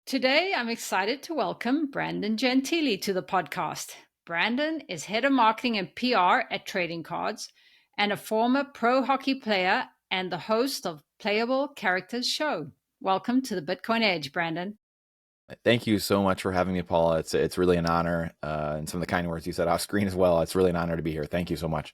Today, I'm excited to welcome Brandon Gentile to the podcast. Brandon is head of marketing and PR at Trading Cards and a former pro hockey player and the host of Playable Characters show. Welcome to the Bitcoin Edge, Brandon. Thank you so much for having me, Paula. It's really an honor, and some of the kind words you said off screen as well. It's really an honor to be here. Thank you so much.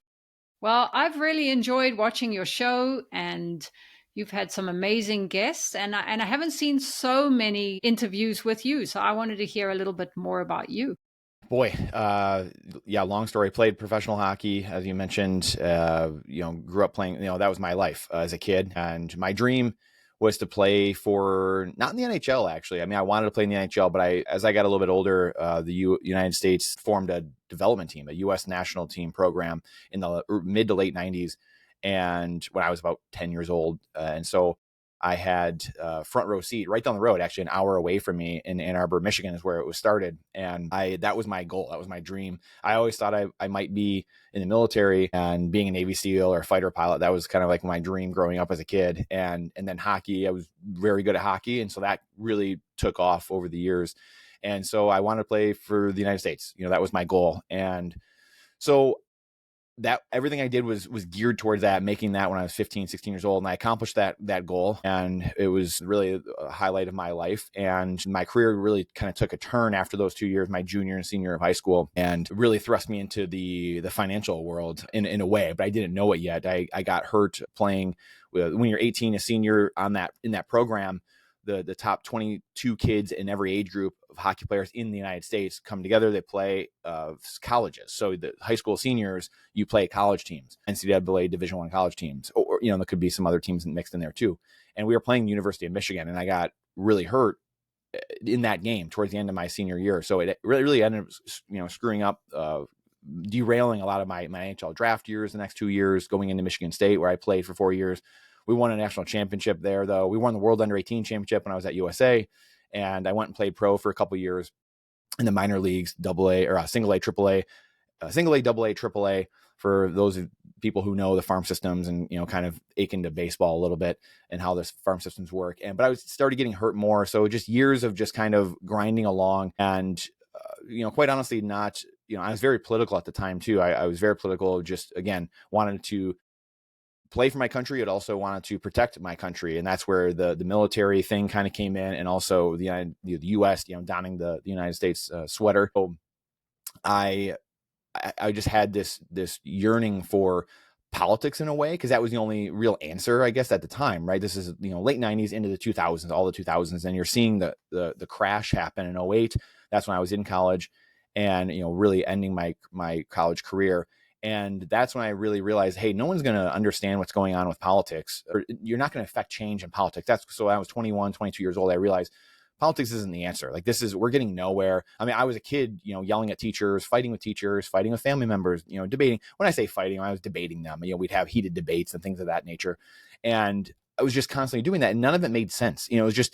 Well, I've really enjoyed watching your show, and you've had some amazing guests, and I haven't seen so many interviews with you, so I wanted to hear a little bit more about you. Boy, yeah, long story. Played professional hockey, as you mentioned. Grew up playing. That was my life as a kid, and my dream was to play for not in the NHL. Actually, I mean, I wanted to play in the NHL, but as I got a little bit older, the United States formed a development team, a U.S. national team program in the mid to late '90s, and when I was about 10 years old, and so I had front row seat right down the road, actually an hour away from me in Ann Arbor, Michigan is where it was started. And that was my goal. That was my dream. I always thought I might be in the military, and being a Navy SEAL or fighter pilot, that was kind of like my dream growing up as a kid. And then hockey, I was very good at hockey. And so that really took off over the years. And so I wanted to play for the United States. That was my goal. And so that everything I did was geared towards that, making that when I was 15, 16 years old. And I accomplished that goal. And it was really a highlight of my life. And my career really kind of took a turn after those 2 years, my junior and senior of high school, and really thrust me into the financial world in a way, but I didn't know it yet. I got hurt playing when you're 18, a senior in that program. The top 22 kids in every age group of hockey players in the United States come together. They play colleges. So the high school seniors, you play college teams, NCAA Division I college teams, or there could be some other teams mixed in there too. And we were playing the University of Michigan, and I got really hurt in that game towards the end of my senior year. So it really ended up, screwing up, derailing a lot of my NHL draft years, the next 2 years, going into Michigan State, where I played for 4 years. We won a national championship there, though. We won the World Under 18 championship when I was at USA, and I went and played pro for a couple of years in the minor leagues, double A or single A, triple A, single A, double A, triple A, for those people who know the farm systems and, kind of ache into baseball a little bit and how this farm systems work. But I started getting hurt more. So just years of just kind of grinding along, and, quite honestly, I was very political at the time too. I was very political, just, again, wanted to play for my country. It also wanted to protect my country. And that's where the military thing kind of came in, and also the U.S., donning the United States sweater. So I just had this yearning for politics in a way, because that was the only real answer, I guess, at the time, right? This is, late 90s into the 2000s, all the 2000s, and you're seeing the crash happen in '08. That's when I was in college, and, really ending my college career. And that's when I really realized, hey, no one's going to understand what's going on with politics, or you're not going to affect change in politics. So I was 21, 22 years old. I realized politics isn't the answer. Like, we're getting nowhere. I mean, I was a kid, yelling at teachers, fighting with family members, debating. When I say fighting, I was debating them. We'd have heated debates and things of that nature. And I was just constantly doing that, and none of it made sense. It was just,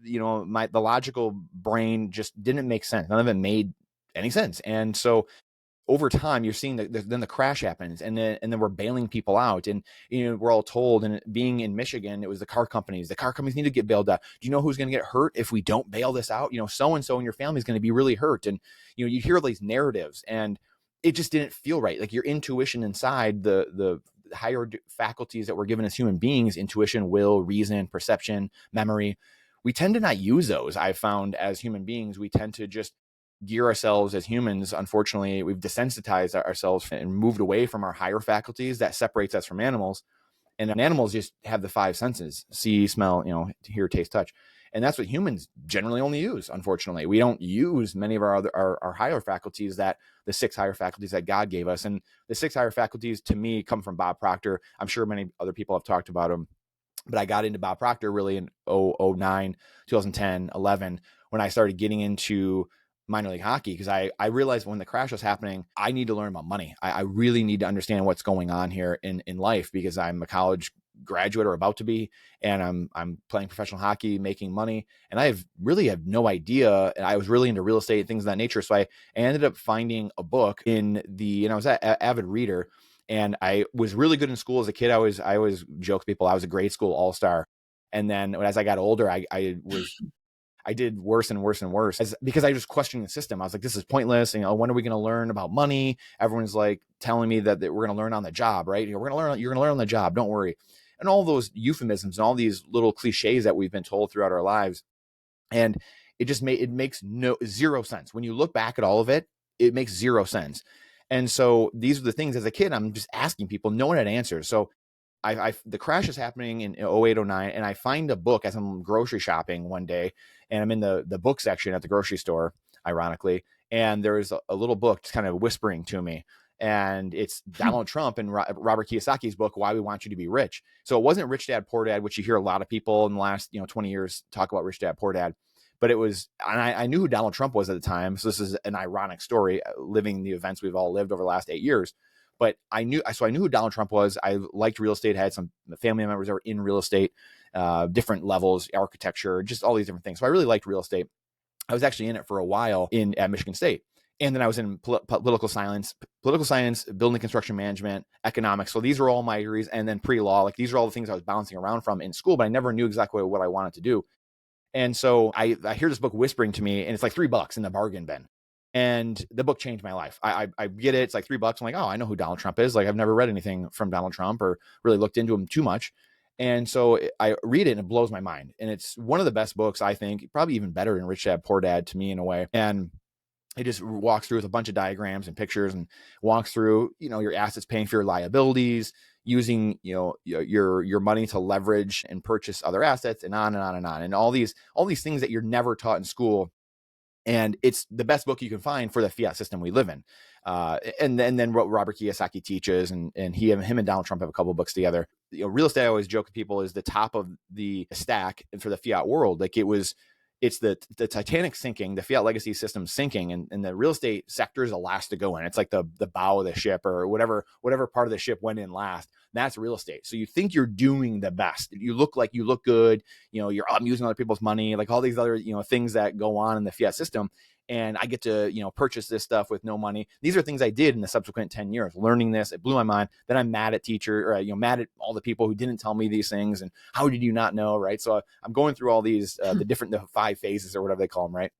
the logical brain just didn't make sense. None of it made any sense. And so over time, you're seeing then the crash happens, and then we're bailing people out, and we're all told. And being in Michigan, it was the car companies. The car companies need to get bailed out. Do you know who's going to get hurt if we don't bail this out? So and so in your family is going to be really hurt, and you hear these narratives, and it just didn't feel right. Like, your intuition inside the higher faculties that we're given as human beings, intuition, will, reason, perception, memory, we tend to not use those. I've found as human beings, we tend to just gear ourselves as humans. Unfortunately, we've desensitized ourselves and moved away from our higher faculties that separates us from animals. And animals just have the five senses: see, smell, hear, taste, touch. And that's what humans generally only use. Unfortunately, we don't use many of our higher faculties, that the six higher faculties that God gave us. And the six higher faculties, to me, come from Bob Proctor. I'm sure many other people have talked about him, but I got into Bob Proctor really in 2009, 2010, 11, when I started getting into minor league hockey, because I realized when the crash was happening, I need to learn about money. I really need to understand what's going on here in life, because I'm a college graduate, or about to be, and I'm playing professional hockey, making money, and I really have no idea. And I was really into real estate, things of that nature. So I ended up finding a book and I was an avid reader. And I was really good in school as a kid. I always joke to people, I was a grade school all-star. And then as I got older, I I did worse and worse and worse because I just questioned the system. I was like, this is pointless. When are we going to learn about money? Everyone's like telling me that we're going to learn on the job, right? You're going to learn on the job. Don't worry. And all those euphemisms and all these little cliches that we've been told throughout our lives. And it makes zero sense. When you look back at all of it, it makes zero sense. And so these are the things as a kid, I'm just asking people, no one had answers. So the crash is happening in 08, 09, and I find a book as I'm grocery shopping one day, and I'm in the book section at the grocery store, ironically, and there's a little book just kind of whispering to me, and it's Donald Trump and Robert Kiyosaki's book, Why We Want You to Be Rich. So it wasn't Rich Dad, Poor Dad, which you hear a lot of people in the last 20 years talk about Rich Dad, Poor Dad. But it was, and I knew who Donald Trump was at the time. So this is an ironic story, living the events we've all lived over the last 8 years. But I knew who Donald Trump was. I liked real estate, had some family members that were in real estate, different levels, architecture, just all these different things. So I really liked real estate. I was actually in it for a while at Michigan State. And then I was in political science, building construction management, economics. So these are all my degrees. And then pre-law, like these are all the things I was bouncing around from in school, but I never knew exactly what I wanted to do. And so I hear this book whispering to me, and it's like $3 in the bargain bin. And the book changed my life. I get it. It's like $3. I'm like, oh, I know who Donald Trump is. Like, I've never read anything from Donald Trump or really looked into him too much. And so I read it and it blows my mind. And it's one of the best books, I think, probably even better than Rich Dad, Poor Dad to me in a way. And it just walks through with a bunch of diagrams and pictures and walks through, your assets paying for your liabilities, using, your money to leverage and purchase other assets, and on and on and on. And all these things that you're never taught in school. And it's the best book you can find for the fiat system we live in. And then what Robert Kiyosaki teaches, and him and Donald Trump have a couple of books together. Real estate, I always joke with people, is the top of the stack for the fiat world. Like it's the Titanic sinking, the fiat legacy system sinking, and the real estate sector is the last to go in. It's like the bow of the ship, or whatever part of the ship went in last. That's real estate. So you think you're doing the best. You look good. You're using other people's money, like all these other things that go on in the fiat system. And I get to purchase this stuff with no money. These are things I did in the subsequent 10 years, learning this. It blew my mind. Then I'm mad at teacher, or mad at all the people who didn't tell me these things. And how did you not know, right? So I'm going through all these the 5 phases or whatever they call them, right?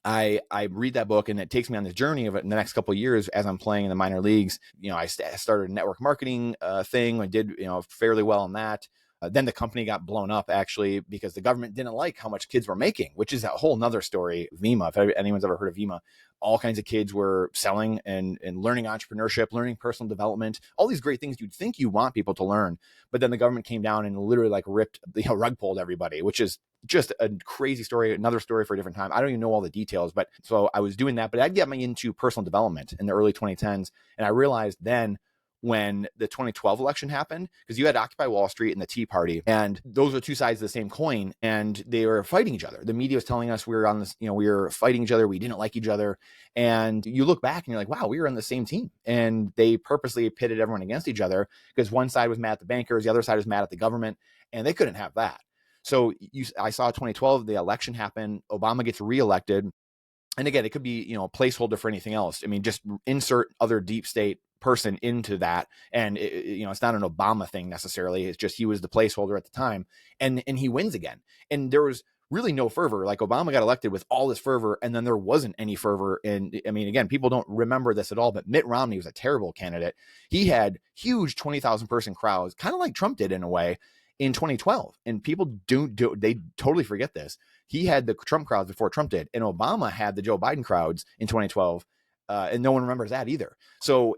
I read that book, and it takes me on this journey of it in the next couple of years as I'm playing in the minor leagues. I started a network marketing thing. I did fairly well on that. Then the company got blown up, actually, because the government didn't like how much kids were making, which is a whole nother story. Vima, if anyone's ever heard of Vima, all kinds of kids were selling and learning entrepreneurship, learning personal development, all these great things you'd think you want people to learn. But then the government came down and literally ripped, rug pulled everybody, which is just a crazy story, another story for a different time. I don't even know all the details, but so I was doing that, but I'd get me into personal development in the early 2010s. And I realized then, when the 2012 election happened, because you had Occupy Wall Street and the Tea Party, and those are two sides of the same coin, and they were fighting each other. The media was telling us we were on this, we were fighting each other. We didn't like each other. And you look back and you're like, wow, we were on the same team. And they purposely pitted everyone against each other because one side was mad at the bankers, the other side was mad at the government, and they couldn't have that. So I saw 2012, the election happen, Obama gets reelected. And again, it could be, a placeholder for anything else. I mean, just insert other deep state person into that. And it's not an Obama thing necessarily. It's just, he was the placeholder at the time, and he wins again. And there was really no fervor. Like, Obama got elected with all this fervor, and then there wasn't any fervor. And I mean, again, people don't remember this at all, but Mitt Romney was a terrible candidate. He had huge 20,000 person crowds, kind of like Trump did in a way, in 2012. And people they totally forget this. He had the Trump crowds before Trump did, and Obama had the Joe Biden crowds in 2012. And no one remembers that either. So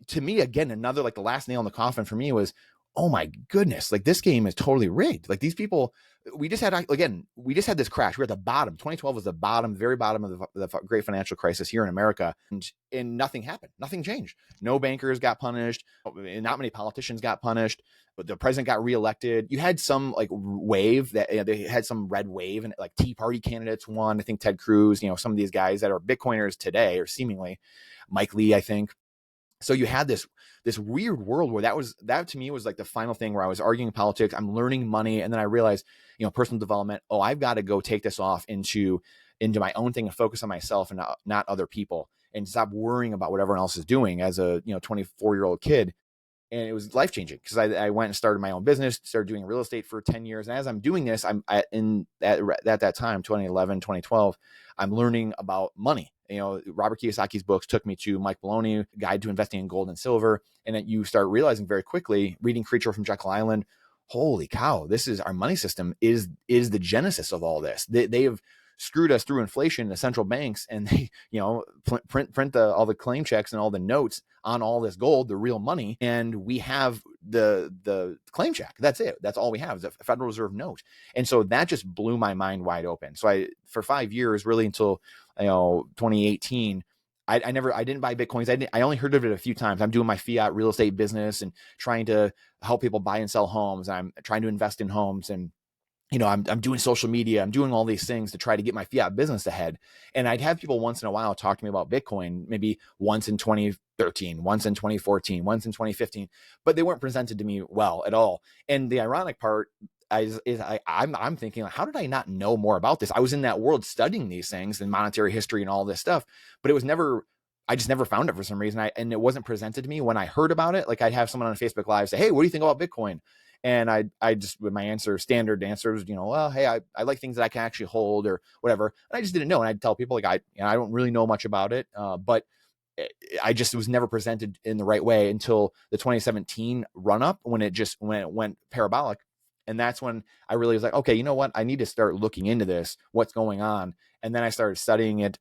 to me, again, another, like, the last nail in the coffin for me was, oh my goodness, like, this game is totally rigged. Like, these people, we just had this crash. We're at the bottom. 2012 was the bottom, very bottom of the great financial crisis here in America. And nothing happened. Nothing changed. No bankers got punished. Not many politicians got punished. But the president got reelected. You had some wave that they had some red wave, and like Tea Party candidates won. I think Ted Cruz, some of these guys that are Bitcoiners today, or seemingly Mike Lee, I think. So you had this weird world where that to me was like the final thing where I was arguing politics. I'm learning money. And then I realized, personal development. Oh, I've got to go take this off into my own thing and focus on myself and not other people, and stop worrying about what everyone else is doing as a, 24-year-old kid. And it was life-changing because I went and started my own business, started doing real estate for 10 years. And as I'm doing this, at that time, 2011, 2012, I'm learning about money. Robert Kiyosaki's books took me to Mike Maloney, Guide to Investing in Gold and Silver. And then you start realizing very quickly, reading Creature from Jekyll Island, holy cow, this is our money system is the genesis of all this. They have screwed us through inflation, the central banks, and they, print all the claim checks and all the notes on all this gold, the real money, and we have the claim check. That's it. That's all we have is a Federal Reserve note. And so that just blew my mind wide open. So for 5 years, really until 2018, I didn't buy Bitcoins. I only heard of it a few times. I'm doing my fiat real estate business and trying to help people buy and sell homes. I'm trying to invest in homes, and I'm doing social media. I'm doing all these things to try to get my fiat business ahead. And I'd have people once in a while talk to me about Bitcoin, maybe once in 2013, once in 2014, once in 2015, but they weren't presented to me well at all. And the ironic part I'm thinking, how did I not know more about this? I was in that world studying these things and monetary history and all this stuff, but it was never, I just never found it for some reason. And it wasn't presented to me when I heard about it. Like I'd have someone on Facebook Live say, hey, what do you think about Bitcoin? And I just, with my standard answers, well, hey, I like things that I can actually hold or whatever. And I just didn't know. And I'd tell people like, I don't really know much about it. But it was never presented in the right way until the 2017 run up when it went parabolic. And that's when I really was like, okay, you know what? I need to start looking into this, what's going on. And then I started studying it.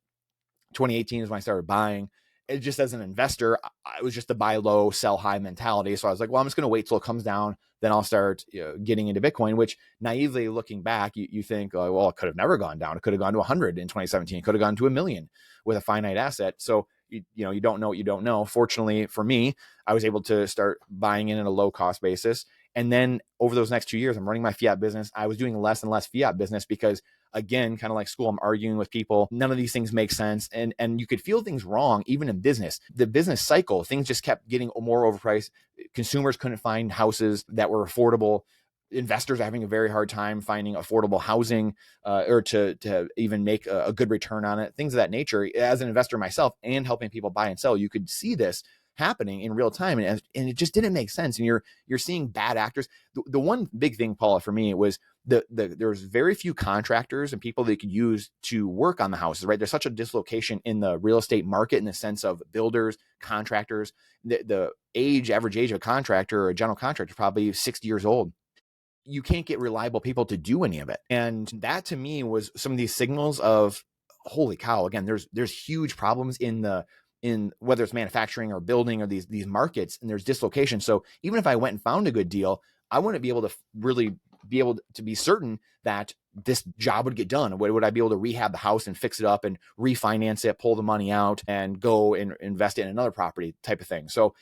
2018 is when I started buying. It just as an investor, I was just a buy low, sell high mentality. So I was like, well, I'm just going to wait till it comes down. Then I'll start getting into Bitcoin, which naively looking back, you think, oh, well, it could have never gone down. It could have gone to 100 in 2017. It could have gone to 1 million with a finite asset. So, you don't know what you don't know. Fortunately for me, I was able to start buying in at a low cost basis. And then over those next 2 years, I'm running my fiat business. I was doing less and less fiat business because, again, kind of like school, I'm arguing with people. None of these things make sense. And you could feel things wrong, even in business. The business cycle, things just kept getting more overpriced. Consumers couldn't find houses that were affordable. Investors are having a very hard time finding affordable housing or to even make a good return on it, things of that nature. As an investor myself and helping people buy and sell, you could see this happening in real time, and it just didn't make sense. And you're seeing bad actors. The one big thing, Paula, for me was there's very few contractors and people that you could use to work on the houses, right? There's such a dislocation in the real estate market in the sense of builders, contractors. The average age of a contractor or a general contractor is probably 60 years old. You can't get reliable people to do any of it. And that to me was some of these signals of, holy cow, again, there's huge problems in whether it's manufacturing or building or these markets, and there's dislocation. So even if I went and found a good deal, I wouldn't be able to really be able to be certain that this job would get done. Would I be able to rehab the house and fix it up and refinance it, pull the money out and go and invest it in another property type of thing? So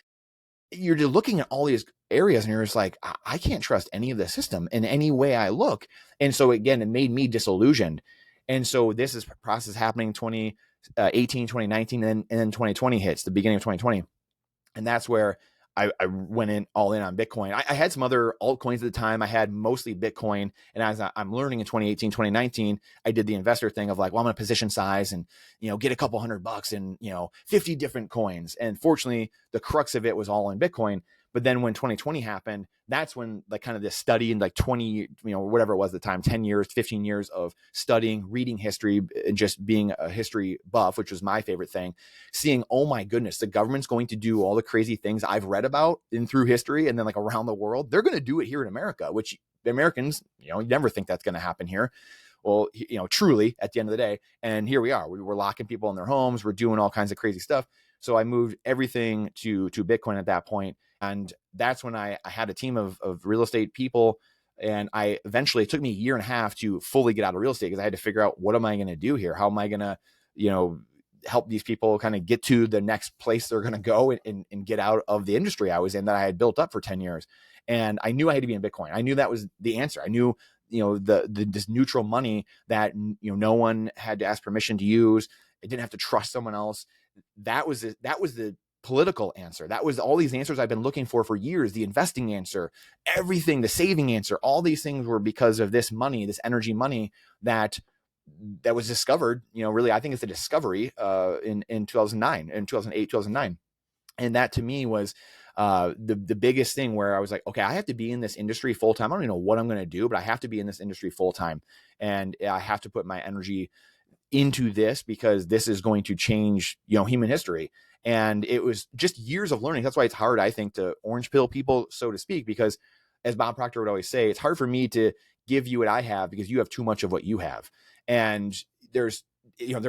you're just looking at all these areas and you're just like, I can't trust any of the system in any way I look. And so again, it made me disillusioned. And so this is process happening 2018, 2019, and then 2020 hits, the beginning of 2020. And that's where I went all in on Bitcoin. I had some other altcoins at the time. I had mostly Bitcoin. And as I'm learning in 2018, 2019, I did the investor thing of like, well, I'm going to position size and, get a couple $100 and, 50 different coins. And fortunately, the crux of it was all in Bitcoin. But then when 2020 happened, that's when like kind of this study in like 20, whatever it was at the time, 10 years, 15 years of studying, reading history, and just being a history buff, which was my favorite thing, seeing, oh my goodness, the government's going to do all the crazy things I've read about through history and then like around the world. They're going to do it here in America, which the Americans, you never think that's going to happen here. Well, truly at the end of the day. And here we are, we're locking people in their homes. We're doing all kinds of crazy stuff. So I moved everything to Bitcoin at that point. And that's when I had a team of real estate people. And I eventually, it took me a year and a half to fully get out of real estate because I had to figure out, what am I going to do here? How am I going to, help these people kind of get to the next place they're going to go and get out of the industry I was in that I had built up for 10 years. And I knew I had to be in Bitcoin. I knew that was the answer. I knew, this neutral money that, no one had to ask permission to use. It didn't have to trust someone else. That was the political answer. That was all these answers I've been looking for years. The investing answer, everything, the saving answer, all these things were because of this money, this energy money that was discovered, really, I think it's a discovery in 2009, in 2008, 2009. And that to me was the biggest thing where I was like, okay, I have to be in this industry full time. I don't even know what I'm going to do, but I have to be in this industry full time, and I have to put my energy into this because this is going to change, human history. And it was just years of learning. That's why it's hard, I think, to orange pill people, so to speak, because as Bob Proctor would always say, it's hard for me to give you what I have because you have too much of what you have. And there's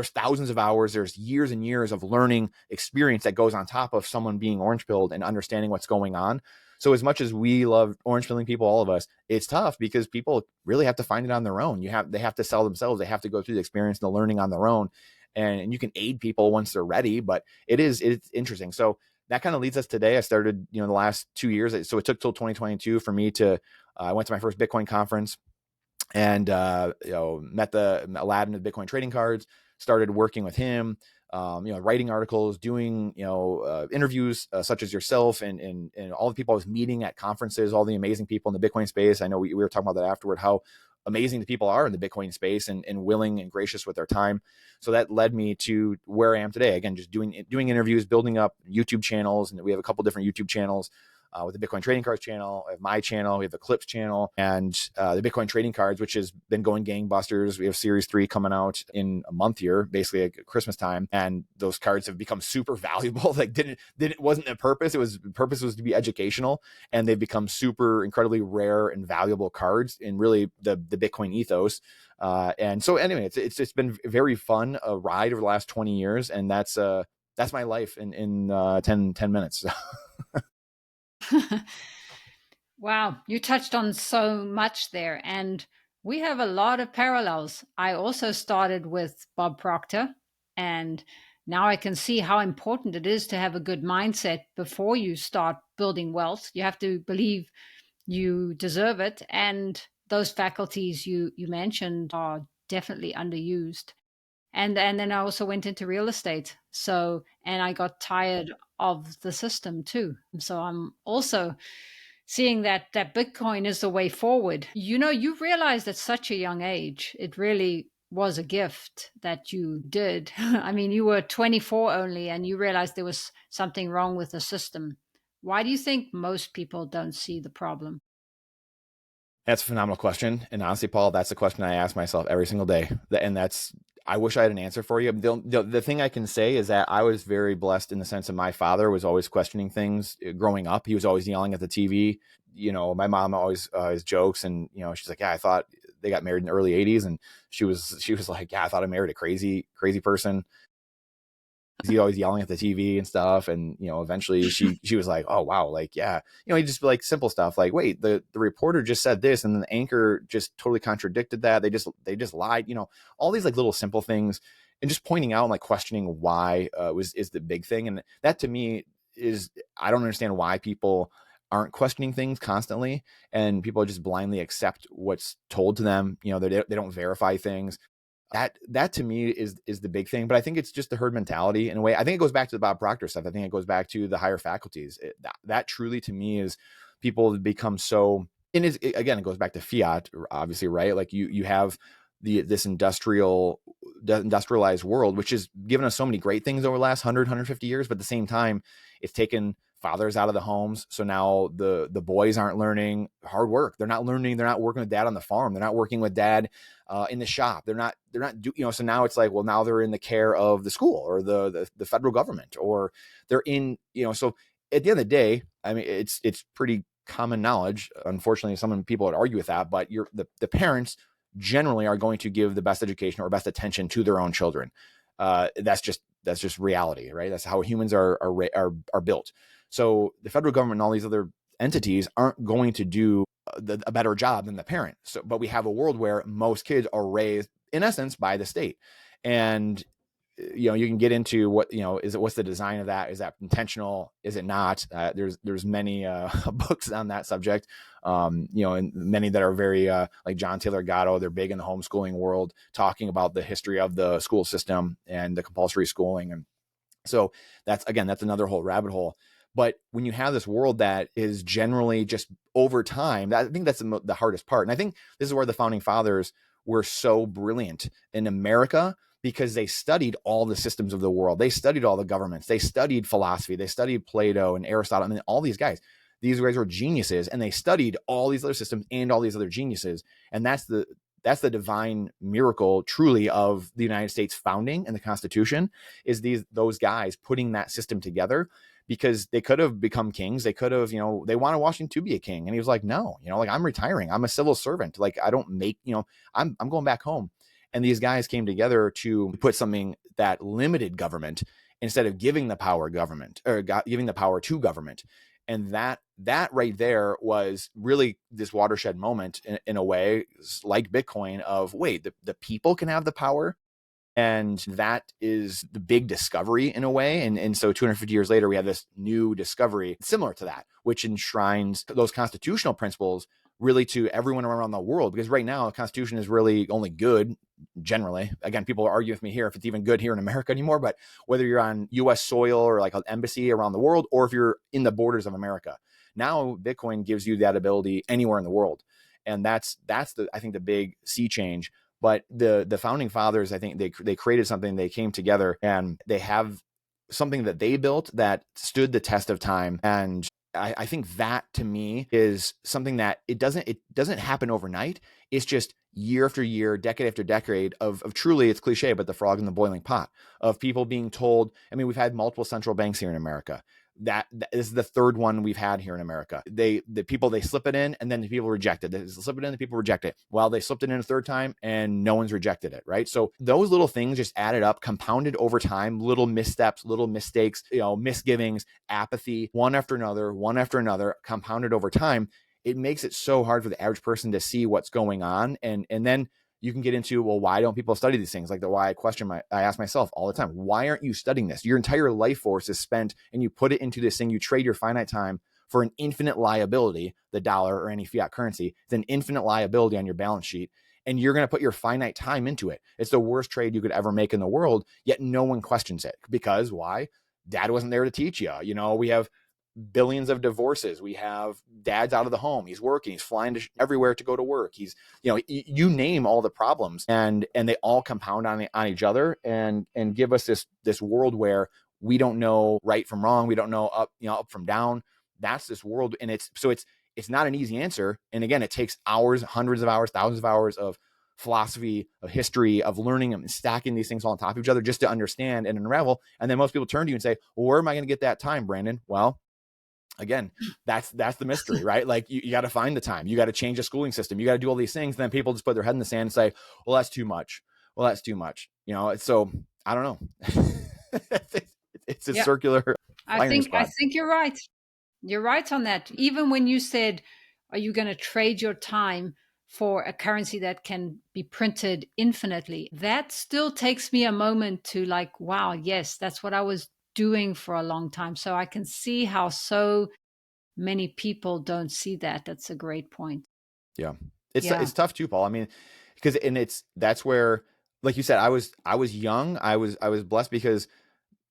thousands of hours, there's years and years of learning experience that goes on top of someone being orange pilled and understanding what's going on. So as much as we love orange pilling people, all of us, it's tough because people really have to find it on their own. They have to sell themselves. They have to go through the experience and the learning on their own. And you can aid people once they're ready, but it's interesting. So that kind of leads us today. I started, the last 2 years. So it took till 2022 for me to, I went to my first Bitcoin conference and, met Aladdin of Bitcoin trading cards, started working with him, writing articles, doing, interviews such as yourself and all the people I was meeting at conferences, all the amazing people in the Bitcoin space. I know we were talking about that afterward, how amazing the people are in the Bitcoin space and willing and gracious with their time. So that led me to where I am today. Again, just doing interviews, building up YouTube channels. And we have a couple different YouTube channels. With the Bitcoin Trading Cards channel, I have my channel, we have the Clips channel, and the Bitcoin Trading Cards, which has been going gangbusters. We have Series 3 coming out in a month here, basically at Christmas time, and those cards have become super valuable. Like wasn't a purpose. Purpose was to be educational, and they've become super incredibly rare and valuable cards in really the Bitcoin ethos. And so anyway, it's been very fun a ride over the last 20 years, and that's my life in 10 minutes. Wow, you touched on so much there, and we have a lot of parallels. I also started with Bob Proctor, and now I can see how important it is to have a good mindset before you start building wealth. You have to believe you deserve it, and those faculties you mentioned are definitely underused. And then I also went into real estate. So, and I got tired of the system too. So I'm also seeing that Bitcoin is the way forward. You realized at such a young age, it really was a gift that you did. I mean, you were 24 only and you realized there was something wrong with the system. Why do you think most people don't see the problem? That's a phenomenal question. And honestly, Paul, that's the question I ask myself every single day. And I wish I had an answer for you. The thing I can say is that I was very blessed in the sense that my father was always questioning things growing up. He was always yelling at the TV. My mom always jokes and, she's like, yeah, I thought they got married in the early 80s. And she was like, yeah, I thought I married a crazy person. He always yelling at the TV and stuff. And, eventually she was like, oh, wow. Like, yeah, he just like simple stuff like, wait, the reporter just said this. And then the anchor just totally contradicted that. They just lied, all these like little simple things and just pointing out and like questioning why is the big thing. And that to me I don't understand why people aren't questioning things constantly and people just blindly accept what's told to them. They don't verify things. That to me is the big thing, but I think it's just the herd mentality in a way. I think it goes back to the Bob Proctor stuff. I think it goes back to the higher faculties. That truly to me is people become so, and again, it goes back to fiat, obviously, right? Like you have this industrialized world, which has given us so many great things over the last 150 years, but at the same time, it's taken fathers out of the homes. So now the boys aren't learning hard work. They're not working with dad on the farm. They're not working with dad in the shop. They're not so now it's like, well, now they're in the care of the school or the federal government, or they're in, so at the end of the day, I mean, it's pretty common knowledge. Unfortunately, some people would argue with that, but the parents generally are going to give the best education or best attention to their own children. That's just reality, right? That's how humans are built. So the federal government and all these other entities aren't going to do a better job than the parent. So, but we have a world where most kids are raised in essence by the state, and you can get into what what's the design of that? Is that intentional? Is it not? There's many books on that subject, and many that are very like John Taylor Gatto. They're big in the homeschooling world, talking about the history of the school system and the compulsory schooling, and so that's another whole rabbit hole. But when you have this world that is generally just over time, I think that's the hardest part. And I think this is where the founding fathers were so brilliant in America. because they studied all the systems of the world. They studied all the governments. They studied philosophy. They studied Plato and Aristotle. I mean, all these guys. These guys were geniuses, and they studied all these other systems and all these other geniuses. And that's the divine miracle, truly, of the United States founding and the Constitution, is those guys putting that system together, because they could have become kings. They could have, they wanted Washington to be a king. And he was like, no, like, I'm retiring. I'm a civil servant. Like, I don't make, I'm going back home. And these guys came together to put something that limited government instead of giving the power giving the power to government. And that right there was really this watershed moment in a way, like Bitcoin, of wait, the people can have the power. And that is the big discovery in a way. And so 250 years later, we have this new discovery similar to that, which enshrines those constitutional principles really to everyone around the world. Because right now, the Constitution is really only good generally. Again, people argue with me here if it's even good here in America anymore, but whether you're on US soil or like an embassy around the world, or if you're in the borders of America, now Bitcoin gives you that ability anywhere in the world. And that's I think the big sea change. But the founding fathers, I think they created something. They came together and they have something that they built that stood the test of time. And I think that, to me, is something that it doesn't happen overnight. It's just year after year, decade after decade of truly, it's cliche, but the frog in the boiling pot of people being told. I mean, we've had multiple central banks here in America. That is the third one we've had here in America. The people, they slip it in, and then the people reject it. They slip it in, the people reject it. Well, they slipped it in a third time, and no one's rejected it, right? So those little things just added up, compounded over time, little missteps, little mistakes, misgivings, apathy, one after another, compounded over time. It makes it so hard for the average person to see what's going on, and then you can get into, well, why don't people study these things? Like why I ask myself all the time, why aren't you studying this? Your entire life force is spent, and you put it into this thing. You trade your finite time for an infinite liability. The dollar or any fiat currency is an infinite liability on your balance sheet. And you're going to put your finite time into it. It's the worst trade you could ever make in the world, yet no one questions it. Because why? Dad wasn't there to teach you. We have billions of divorces. We have dads out of the home. He's working. He's flying everywhere to go to work. He's, you name all the problems, and they all compound on each other and give us this world where we don't know right from wrong. We don't know up from down. That's this world. And it's not an easy answer. And again, it takes hours, hundreds of hours, thousands of hours of philosophy, of history, of learning and stacking these things all on top of each other just to understand and unravel. And then most people turn to you and say, well, where am I going to get that time, Brandon? Well, again, that's the mystery, right? Like you got to find the time. You got to change the schooling system. You got to do all these things. And then people just put their head in the sand and say, well, that's too much. Well, that's too much. So I don't know. It's a circular. I think you're right. You're right on that. Even when you said, are you going to trade your time for a currency that can be printed infinitely? That still takes me a moment to like, wow, yes, that's what I was doing for a long time. So I can see how so many people don't see that. That's a great point. Yeah. It's tough too, Paul. I mean, because that's where, like you said, I was young. I was blessed because,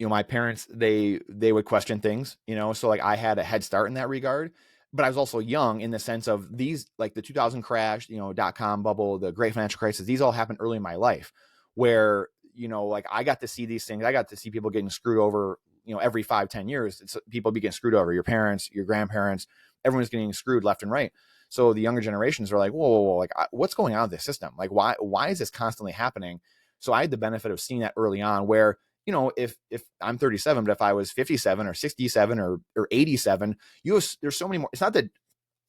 my parents, they would question things, so like I had a head start in that regard, but I was also young in the sense of these, like the 2000 crash, .com bubble, the great financial crisis, these all happened early in my life where, like I got to see these things. I got to see people getting screwed over, every 5-10 years, people be getting screwed over, your parents, your grandparents, everyone's getting screwed left and right. So the younger generations are like, whoa, like what's going on with this system? Like, why is this constantly happening? So I had the benefit of seeing that early on where, if I'm 37, but if I was 57 or 67 or 87, there's so many more. It's not that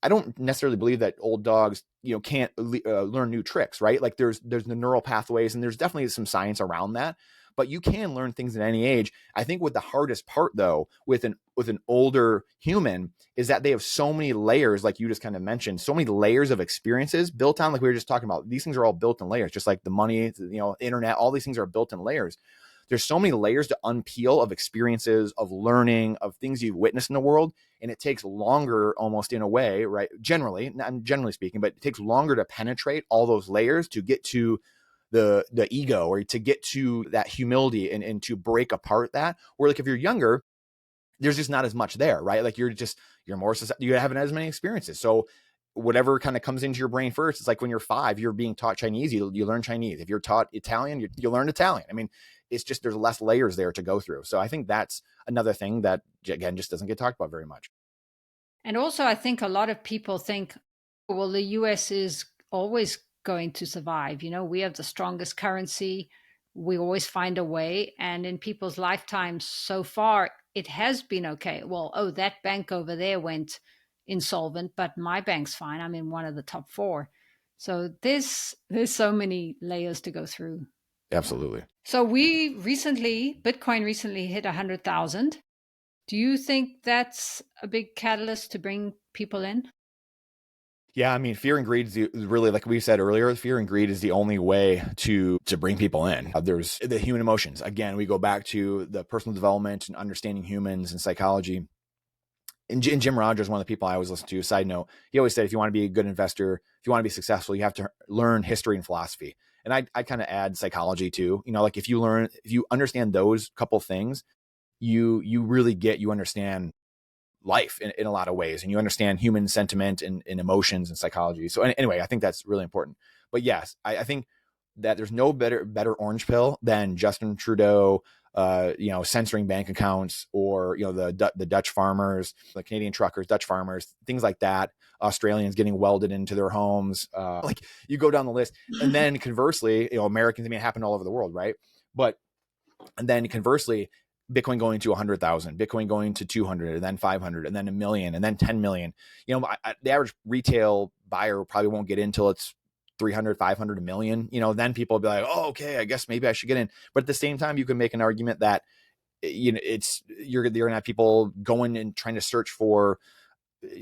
I don't necessarily believe that old dogs, can't learn new tricks, right? Like there's the neural pathways, and there's definitely some science around that, but you can learn things at any age. I think what the hardest part though, with an older human is that they have so many layers, like you just kind of mentioned, so many layers of experiences built on, like we were just talking about. These things are all built in layers, just like the money, internet, all these things are built in layers. There's so many layers to unpeel of experiences, of learning, of things you've witnessed in the world. And it takes longer almost in a way, right? Generally speaking, but it takes longer to penetrate all those layers to get to the ego, or to get to that humility and to break apart that. Where like if you're younger, there's just not as much there, right? Like you're more, you haven't as many experiences. So whatever kind of comes into your brain first. It's like when you're 5, you're being taught Chinese, you learn Chinese. If you're taught Italian, you learn Italian. I mean, it's just, there's less layers there to go through. So I think that's another thing that, again, just doesn't get talked about very much. And also, I think a lot of people think, well, the US is always going to survive. You know, we have the strongest currency. We always find a way. And in people's lifetimes so far, it has been okay. Well, oh, that bank over there went insolvent, but my bank's fine. I'm in one of the top 4. So there's so many layers to go through. Absolutely. So Bitcoin recently hit 100,000. Do you think that's a big catalyst to bring people in? Yeah, I mean, fear and greed is really, like we said earlier, fear and greed is the only way to bring people in. There's the human emotions. Again, we go back to the personal development and understanding humans and psychology. And Jim Rogers, one of the people I always listen to, side note, he always said, if you want to be a good investor, if you want to be successful, you have to learn history and philosophy. And I kind of add psychology too. You know, like if you understand those couple things, you understand life in a lot of ways, and you understand human sentiment and emotions and psychology. So anyway, I think that's really important. But yes, I think that there's no better orange pill than Justin Trudeau, censoring bank accounts, or, the Dutch farmers, the Canadian truckers, Dutch farmers, things like that. Australians getting welded into their homes. Like you go down the list, and then conversely, Americans, I mean, it happened all over the world, right? And then conversely, Bitcoin going to 100,000, Bitcoin going to 200, and then 500, and then a million, and then 10 million. The average retail buyer probably won't get in until it's 300, 500, a million. Then people will be like, oh, okay, I guess maybe I should get in. But at the same time, you can make an argument that, you're going to have people going and trying to search for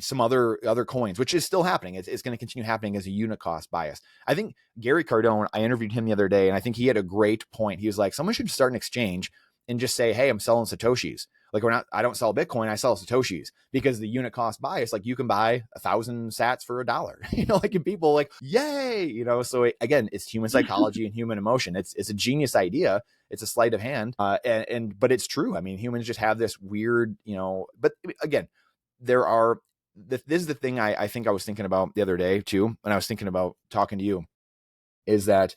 some other coins, which is still happening. It's going to continue happening as a unit cost bias. I think Gary Cardone, I interviewed him the other day, and I think he had a great point. He was like, someone should start an exchange and just say, hey, I'm selling Satoshis. Like, I don't sell Bitcoin, I sell Satoshis, because the unit cost bias, like you can buy 1,000 sats for $1, like, and people like, yay, so again, it's human psychology and human emotion. It's a genius idea. It's a sleight of hand. But it's true. I mean, humans just have this weird, but again, this is the thing I think I was thinking about the other day too, when I was thinking about talking to you, is that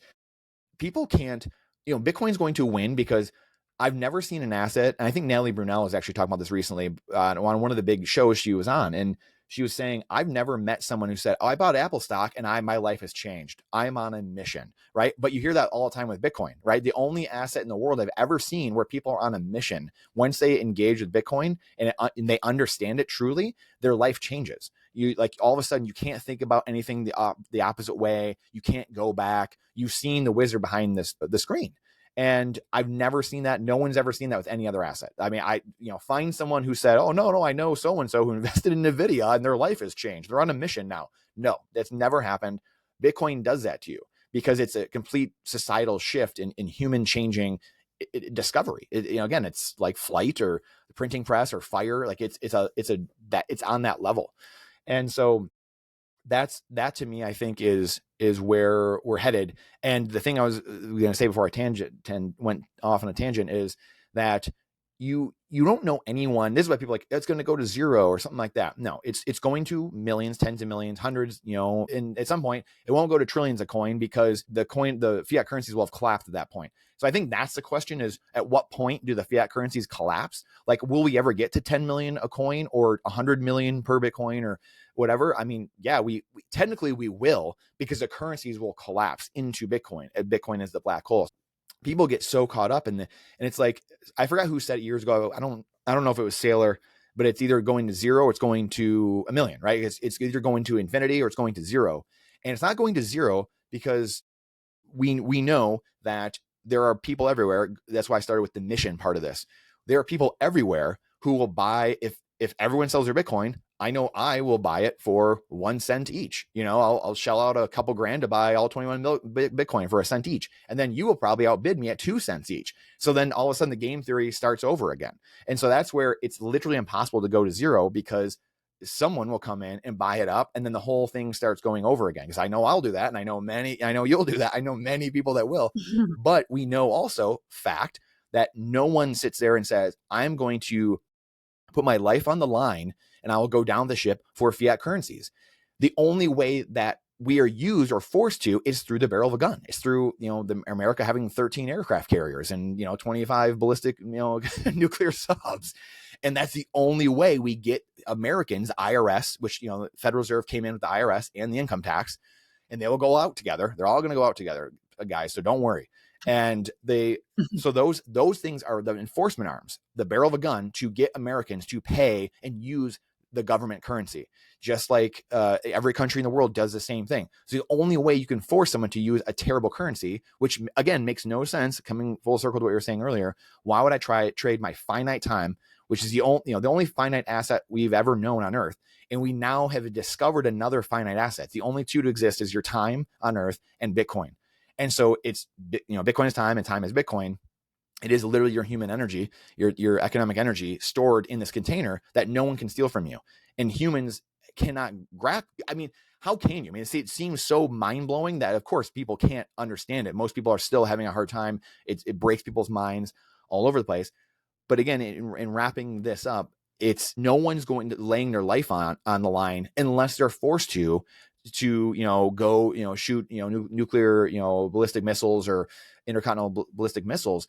people can't, Bitcoin's going to win because I've never seen an asset. And I think Natalie Brunell was actually talking about this recently on one of the big shows she was on. And she was saying, I've never met someone who said, oh, I bought Apple stock and my life has changed. I'm on a mission, right? But you hear that all the time with Bitcoin, right? The only asset in the world I've ever seen where people are on a mission, once they engage with Bitcoin and they understand it truly, their life changes. You, like, all of a sudden you can't think about anything the opposite way. You can't go back. You've seen the wizard behind the screen. And I've never seen that. No one's ever seen that with any other asset. I mean, find someone who said, oh, no, I know so-and-so who invested in NVIDIA and their life has changed. They're on a mission now. No, that's never happened. Bitcoin does that to you because it's a complete societal shift in human changing discovery. Again, it's like flight or the printing press or fire. Like it's on that level. And so that to me, I think is where we're headed. And the thing I was going to say before I went off on a tangent is that you don't know anyone. This is why people are like, it's going to go to zero or something like that. No, it's going to millions, tens of millions, hundreds, and at some point it won't go to trillions a coin, because the fiat currencies will have collapsed at that point. So I think that's the question, is at what point do the fiat currencies collapse? Like, will we ever get to 10 million a coin or 100 million per Bitcoin or whatever? I mean, yeah, we technically we will, because the currencies will collapse into Bitcoin. Bitcoin is the black hole. People get so caught up in and it's like, I forgot who said it years ago. I don't know if it was Saylor, but it's either going to zero or it's going to a million, right? It's either going to infinity or it's going to zero. And it's not going to zero because we know that there are people everywhere. That's why I started with the mission part of this. There are people everywhere who will buy, if everyone sells their Bitcoin, I know I will buy it for 1 cent each. I'll shell out a couple grand to buy all 21 Bitcoin for 1 cent each. And then you will probably outbid me at 2 cents each. So then all of a sudden the game theory starts over again. And so that's where it's literally impossible to go to zero, because someone will come in and buy it up, and then the whole thing starts going over again. Because I know I'll do that, and I know you'll do that. I know many people that will. But we know also, fact, that no one sits there and says, I'm going to put my life on the line and I will go down the ship for fiat currencies. The only way that we are used or forced to is through the barrel of a gun. It's through, America having 13 aircraft carriers and, 25 ballistic, nuclear subs. And that's the only way we get Americans, IRS, which, the Federal Reserve came in with the IRS and the income tax, and they will go out together. They're all going to go out together, guys. So don't worry. And so those things are the enforcement arms, the barrel of a gun to get Americans to pay and use the government currency, just like every country in the world does the same thing. So the only way you can force someone to use a terrible currency, which again makes no sense, coming full circle to what you were saying earlier, why would I trade my finite time, which is the only finite asset we've ever known on Earth, and we now have discovered another finite asset. The only two to exist is your time on Earth and Bitcoin. And so it's, Bitcoin is time and time is Bitcoin. It is literally your human energy, your economic energy stored in this container that no one can steal from you. And humans cannot grasp. I mean, how can you? I mean, it seems so mind-blowing that, of course, people can't understand it. Most people are still having a hard time. It breaks people's minds all over the place. But again, in wrapping this up, it's no one's going to laying their life on the line unless they're forced to go shoot nuclear ballistic missiles or intercontinental ballistic missiles.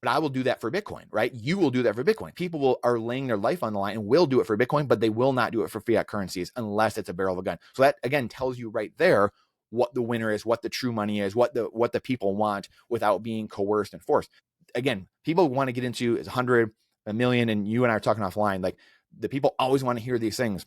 But I will do that for Bitcoin, right? You will do that for Bitcoin. People are laying their life on the line and will do it for Bitcoin, but they will not do it for fiat currencies unless it's a barrel of a gun. So that again tells you right there what the winner is, what the true money is, what the people want without being coerced and forced. Again, people want to get into is 100, a million, and you and I are talking offline. Like the people always want to hear these things.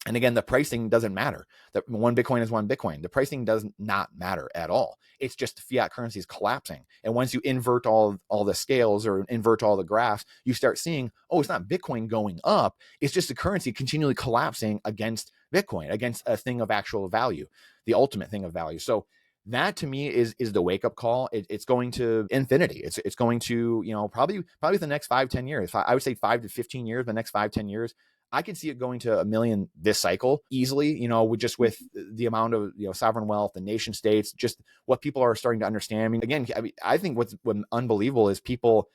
And again, the pricing doesn't matter. That one Bitcoin is one Bitcoin. The pricing does not matter at all. It's just the fiat currency is collapsing. And once you invert all the scales or invert all the graphs, you start seeing, oh, it's not Bitcoin going up. It's just the currency continually collapsing against Bitcoin, against a thing of actual value, the ultimate thing of value. So that to me is the wake up call. It's going to infinity. It's going to, probably the next 5-10 years. I would say 5 to 15 years, the next 5-10 years. I could see it going to 1 million this cycle easily, with the amount of, sovereign wealth and nation states, just what people are starting to understand. I mean, again, I think what's unbelievable is people,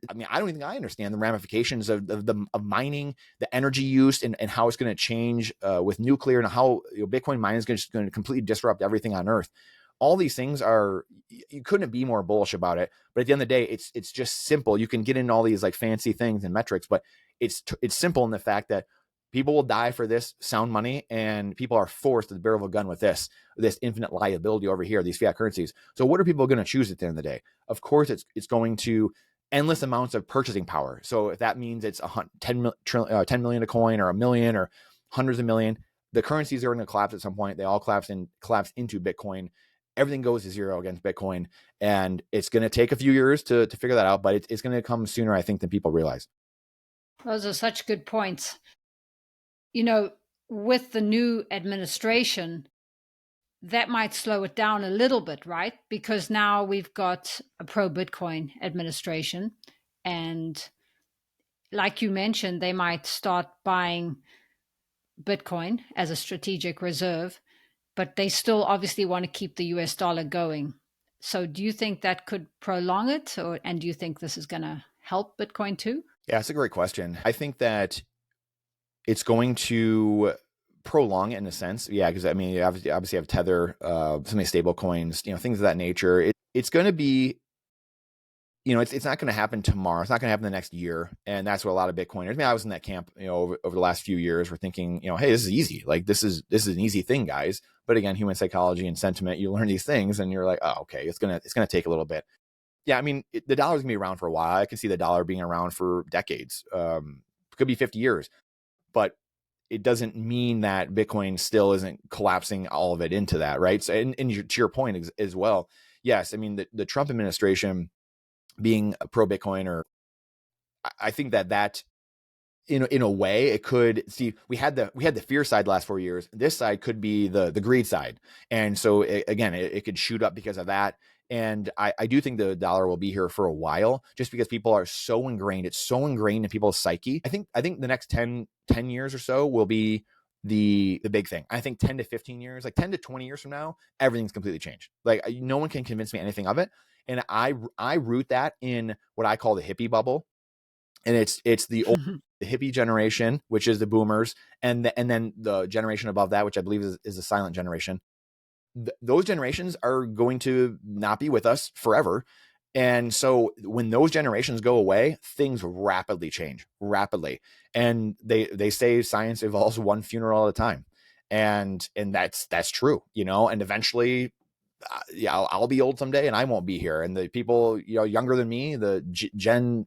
I don't even think I understand the ramifications of mining, the energy use, and how it's going to change with nuclear, and how Bitcoin mining is going to completely disrupt everything on Earth. All these things you couldn't be more bullish about it. But at the end of the day, it's just simple. You can get into all these like fancy things and metrics, but it's simple in the fact that people will die for this sound money, and people are forced to the barrel of a gun with this infinite liability over here, these fiat currencies. So what are people going to choose at the end of the day? Of course, it's going to endless amounts of purchasing power. So if that means it's 10 million a coin, or 1 million, or hundreds of million, the currencies are going to collapse at some point. They all collapse into Bitcoin. Everything goes to zero against Bitcoin, and it's going to take a few years to figure that out, but it's going to come sooner, I think, than people realize. Those are such good points. With the new administration, that might slow it down a little bit, right? Because now we've got a pro-Bitcoin administration, and like you mentioned, they might start buying Bitcoin as a strategic reserve, but they still obviously want to keep the US dollar going. So do you think that could prolong it, and do you think this is going to help Bitcoin too? Yeah, it's a great question. I think that it's going to prolong it in a sense. Yeah, because you obviously have Tether, some stable coins, things of that nature. It's going to be, it's not going to happen tomorrow. It's not going to happen the next year. And that's what a lot of Bitcoiners, I was in that camp, over the last few years, we're thinking, hey, this is easy. Like this is an easy thing, guys. But again, human psychology and sentiment, you learn these things and you're like, oh, okay, it's going to take a little bit. Yeah. The dollar's gonna be around for a while. I can see the dollar being around for decades. Could be 50 years, but it doesn't mean that Bitcoin still isn't collapsing all of it into that, right? So, and to your point as well, yes, the Trump administration being a pro Bitcoin, or I think that in a way it could see, we had the fear side the last 4 years. This side could be the greed side, and so it could shoot up because of that. And I do think the dollar will be here for a while, just because people are so ingrained. It's so ingrained in people's psyche. I think the next 10 years or so will be the big thing. I think 10 to 15 years, like 10 to 20 years from now, everything's completely changed. Like no one can convince me anything of it. And I root that in what I call the hippie bubble. And it's the the hippie generation, which is the boomers, and then the generation above that, which I believe is the silent generation. Those generations are going to not be with us forever. And so when those generations go away, things rapidly change, rapidly. And they say science evolves one funeral at a time. And that's true, and eventually, I'll be old someday and I won't be here. And the people, younger than me, the Gen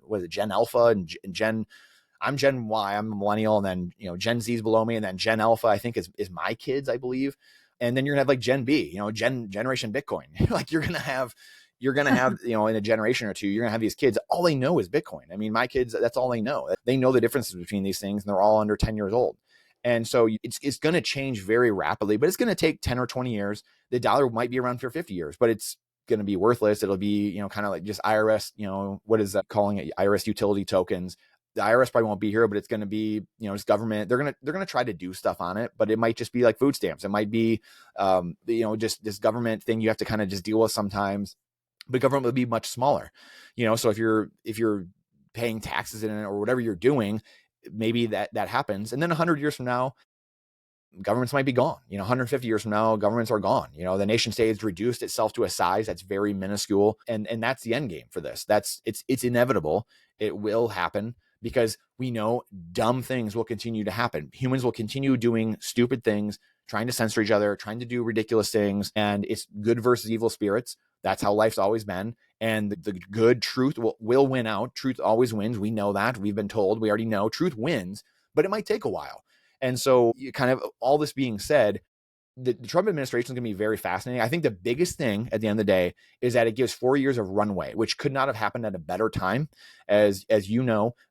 Alpha and Gen, I'm Gen Y, I'm a millennial, and then, Gen Z's below me, and then Gen Alpha, I think is my kids, I believe. And then you're gonna have like Gen B, generation Bitcoin. Like you're gonna have, in a generation or two, you're gonna have these kids, all they know is Bitcoin. I mean, my kids, that's all they know. They know the differences between these things, and they're all under 10 years old. And so it's going to change very rapidly, but it's going to take 10 or 20 years. The dollar might be around for 50 years, but it's going to be worthless. It'll be, kind of like just IRS, what is that calling it? IRS utility tokens. The IRS probably won't be here, but it's going to be, just government. They're going to try to do stuff on it, but it might just be like food stamps. It might be, just this government thing you have to kind of just deal with sometimes. But government will be much smaller, so if you're paying taxes in it or whatever you're doing, maybe that happens. And then 100 years from now, governments might be gone. 150 years from now, governments are gone. The nation state has reduced itself to a size that's very minuscule. And that's the end game for this. It's inevitable. It will happen because we know dumb things will continue to happen. Humans will continue doing stupid things, trying to censor each other, trying to do ridiculous things. And it's good versus evil spirits. That's how life's always been. And the good truth will win out. Truth always wins. We know that. We've been told. We already know truth wins, but it might take a while. And so kind of all this being said, the Trump administration is going to be very fascinating. I think the biggest thing at the end of the day is that it gives 4 years of runway, which could not have happened at a better time. As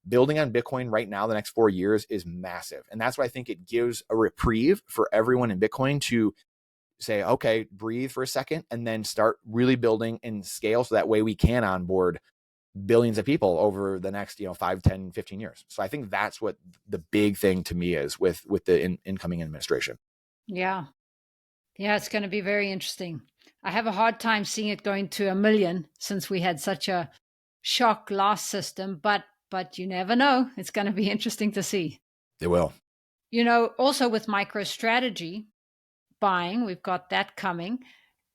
building on Bitcoin right now, the next 4 years is massive. And that's why I think it gives a reprieve for everyone in Bitcoin to say, okay, breathe for a second and then start really building and scale. So that way we can onboard billions of people over the next 5, 10, 15 years. So I think that's what the big thing to me is with the incoming administration. Yeah it's going to be very interesting. I have a hard time seeing it going to 1 million since we had such a shock last system, but you never know. It's going to be interesting to see. It will. Also with MicroStrategy buying, we've got that coming.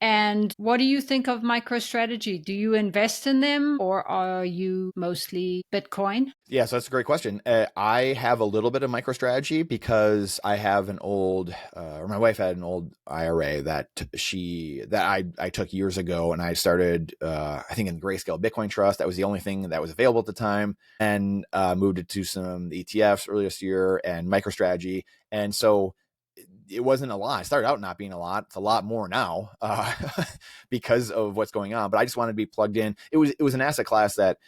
And what do you think of MicroStrategy? Do you invest in them or are you mostly Bitcoin? Yeah, so that's a great question. I have a little bit of MicroStrategy because I have an old, or my wife had an old IRA that I took years ago, and I started, I think in Grayscale Bitcoin Trust. That was the only thing that was available at the time, and moved it to some ETFs earlier this year and MicroStrategy. And so it wasn't a lot. It started out not being a lot. It's a lot more now because of what's going on. But I just wanted to be plugged in. It was an asset class that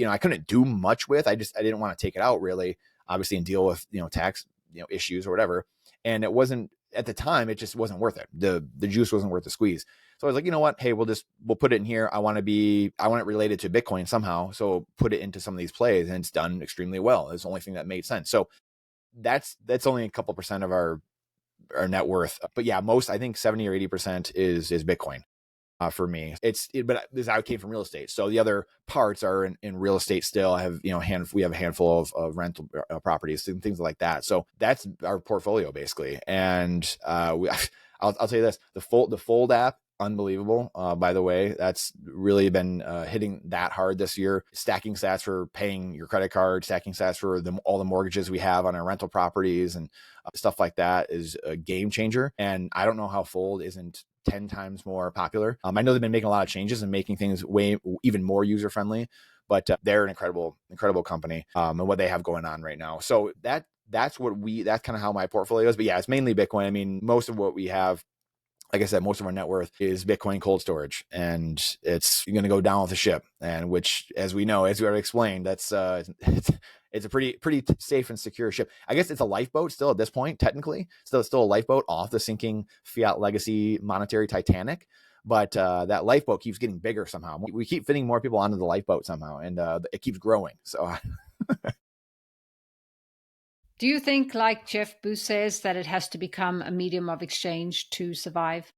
I couldn't do much with. I didn't want to take it out really, obviously, and deal with tax issues or whatever. And it wasn't at the time. It just wasn't worth it. The juice wasn't worth the squeeze. So I was like, you know what? Hey, we'll put it in here. I want it related to Bitcoin somehow. So put it into some of these plays, and it's done extremely well. It's the only thing that made sense. So that's only a couple percent of our net worth. But yeah, I think 70 or 80% is Bitcoin for me. But this I came from real estate. So the other parts are in real estate still. I have, we have a handful of rental properties and things like that. So that's our portfolio basically. And I'll tell you this, the Fold app, unbelievable. By the way, that's really been hitting that hard this year. Stacking stats for paying your credit card, stacking stats for all the mortgages we have on our rental properties and stuff like that is a game changer. And I don't know how Fold isn't 10 times more popular. I know they've been making a lot of changes and making things even more user friendly, but they're an incredible company and what they have going on right now. So that's kind of how my portfolio is. But yeah, it's mainly Bitcoin. I mean, most of what we have, like I said, most of our net worth is Bitcoin cold storage, and it's going to go down with the ship. And which, as we know, as we already explained, that's it's a pretty safe and secure ship. I guess it's a lifeboat still at this point, technically. Still a lifeboat off the sinking fiat legacy monetary Titanic. But that lifeboat keeps getting bigger somehow. We keep fitting more people onto the lifeboat somehow, and it keeps growing. So. Do you think, like Jeff Booth says, that it has to become a medium of exchange to survive?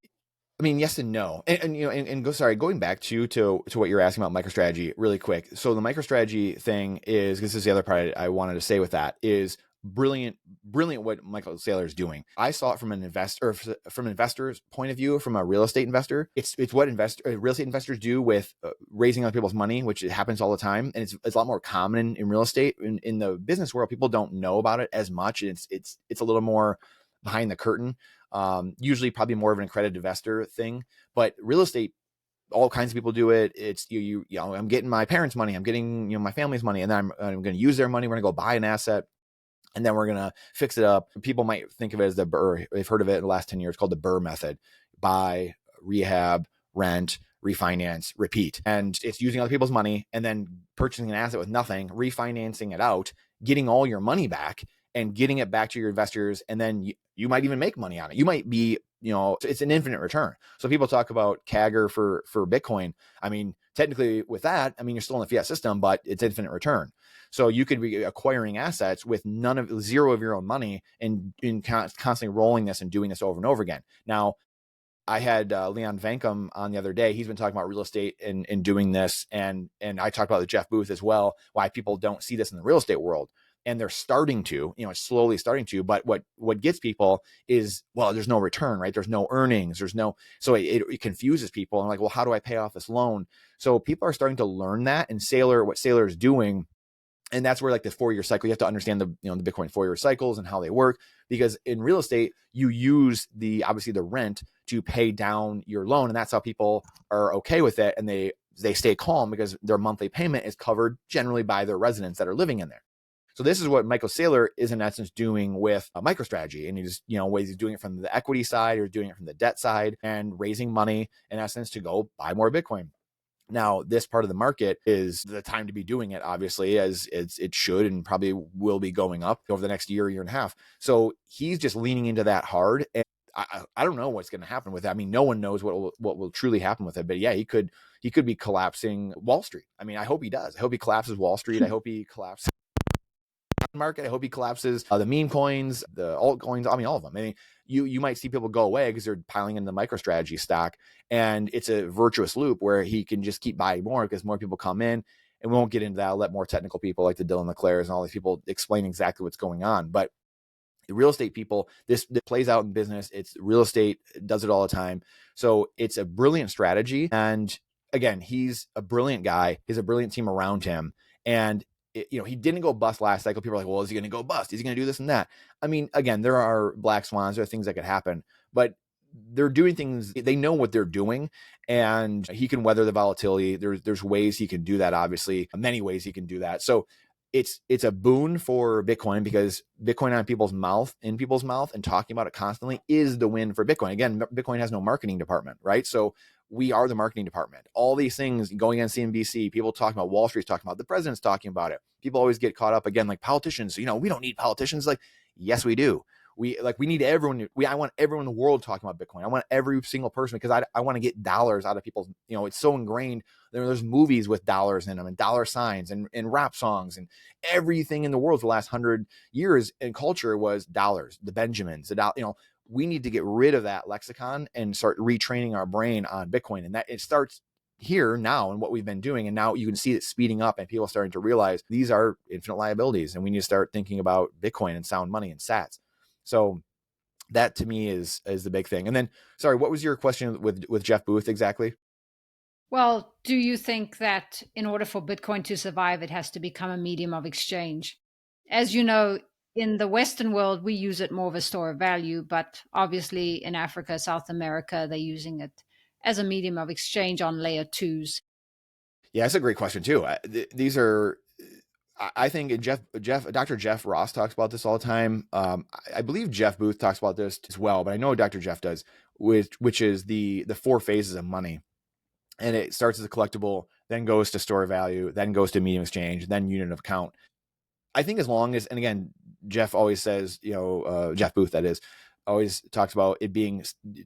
I mean, yes and no. Going back to what you're asking about MicroStrategy really quick. So the MicroStrategy thing is, this is the other part I wanted to say with that, is brilliant what Michael Saylor is doing. I saw it from an investor's point of view, from a real estate investor. It's what real estate investors do with raising other people's money, which happens all the time, and it's a lot more common in real estate. In the business world, people don't know about it as much. It's a little more behind the curtain. Usually probably more of an accredited investor thing, but real estate, all kinds of people do it. It's you know, I'm getting my parents' money, I'm getting, my family's money, and then I'm going to use their money. We're going to go buy an asset, and then we're going to fix it up. People might think of it as the BRRRR. They've heard of it in the last 10 years, called the BRRRR method: buy, rehab, rent, refinance, repeat. And it's using other people's money and then purchasing an asset with nothing, refinancing it out, getting all your money back, and getting it back to your investors. And then you might even make money on it. You might be, it's an infinite return. So people talk about CAGR for Bitcoin. I mean, technically with that, I mean, you're still in the fiat system, but it's infinite return. So you could be acquiring assets with zero of your own money, and constantly rolling this and doing this over and over again. Now, I had Leon Vankum on the other day. He's been talking about real estate and doing this. And I talked about the Jeff Booth as well, why people don't see this in the real estate world. And they're starting to, slowly starting to. But what gets people is, well, there's no return, right? There's no earnings. So it confuses people. And like, well, how do I pay off this loan? So people are starting to learn that. And what Saylor is doing, and that's where, like, the 4-year cycle, you have to understand the Bitcoin 4-year cycles and how they work, because in real estate, you use obviously the rent to pay down your loan. And that's how people are okay with it. And they stay calm because their monthly payment is covered generally by their residents that are living in there. So this is what Michael Saylor is in essence doing with MicroStrategy. And he's, ways he's doing it from the equity side or doing it from the debt side, and raising money in essence to go buy more Bitcoin. Now, this part of the market is the time to be doing it, obviously, as it should and probably will be going up over the next year and a half. So he's just leaning into that hard. And I don't know what's going to happen with it. I mean, no one knows what will truly happen with it. But yeah, he could be collapsing Wall Street. I mean, I hope he does. I hope he collapses Wall Street. I hope he collapses market. I hope he collapses the meme coins, the altcoins. I mean, all of them. I mean, you might see people go away because they're piling in the MicroStrategy stock, and it's a virtuous loop where he can just keep buying more because more people come in. And we won't get into that. I'll let more technical people like the Dylan LeClairs and all these people explain exactly what's going on. But the real estate people, this plays out in business. It's real estate, does it all the time. So it's a brilliant strategy. And again, he's a brilliant guy. He's a brilliant team around him. And he didn't go bust last cycle. People are like, well, is he going to go bust? Is he going to do this and that? I mean, again, there are black swans. There are things that could happen, but they're doing things. They know what they're doing, and he can weather the volatility. There's ways he can do that. Obviously, many ways he can do that. So it's a boon for Bitcoin, because Bitcoin in people's mouth, and talking about it constantly is the win for Bitcoin. Again, Bitcoin has no marketing department, right? So we are the marketing department. All these things going on CNBC, people talking about, Wall Street's talking about, the president's talking about it. People always get caught up again, like politicians. We don't need politicians. Like, yes, we do. We need everyone. I want everyone in the world talking about Bitcoin. I want every single person, because I want to get dollars out of people's, it's so ingrained. There's movies with dollars in them, and dollar signs, and rap songs, and everything in the world for the last 100 years in culture was dollars, the Benjamins, we need to get rid of that lexicon and start retraining our brain on Bitcoin. And that it starts here now, and what we've been doing. And now you can see it speeding up, and people are starting to realize these are infinite liabilities, and we need to start thinking about Bitcoin and sound money and sats. So that to me is the big thing. And then, sorry, what was your question with Jeff Booth exactly? Well, do you think that in order for Bitcoin to survive, it has to become a medium of exchange? As you know, in the Western world, we use it more of a store of value, but obviously in Africa, South America, they're using it as a medium of exchange on layer twos. Yeah, that's a great question too. These are, I think Dr. Jeff Ross talks about this all the time. I believe Jeff Booth talks about this as well, but I know Dr. Jeff does, which is the 4 phases of money. And it starts as a collectible, then goes to store value, then goes to medium exchange, then unit of account. I think as long as, and again, Jeff always says, Jeff Booth, that is, always talks about it being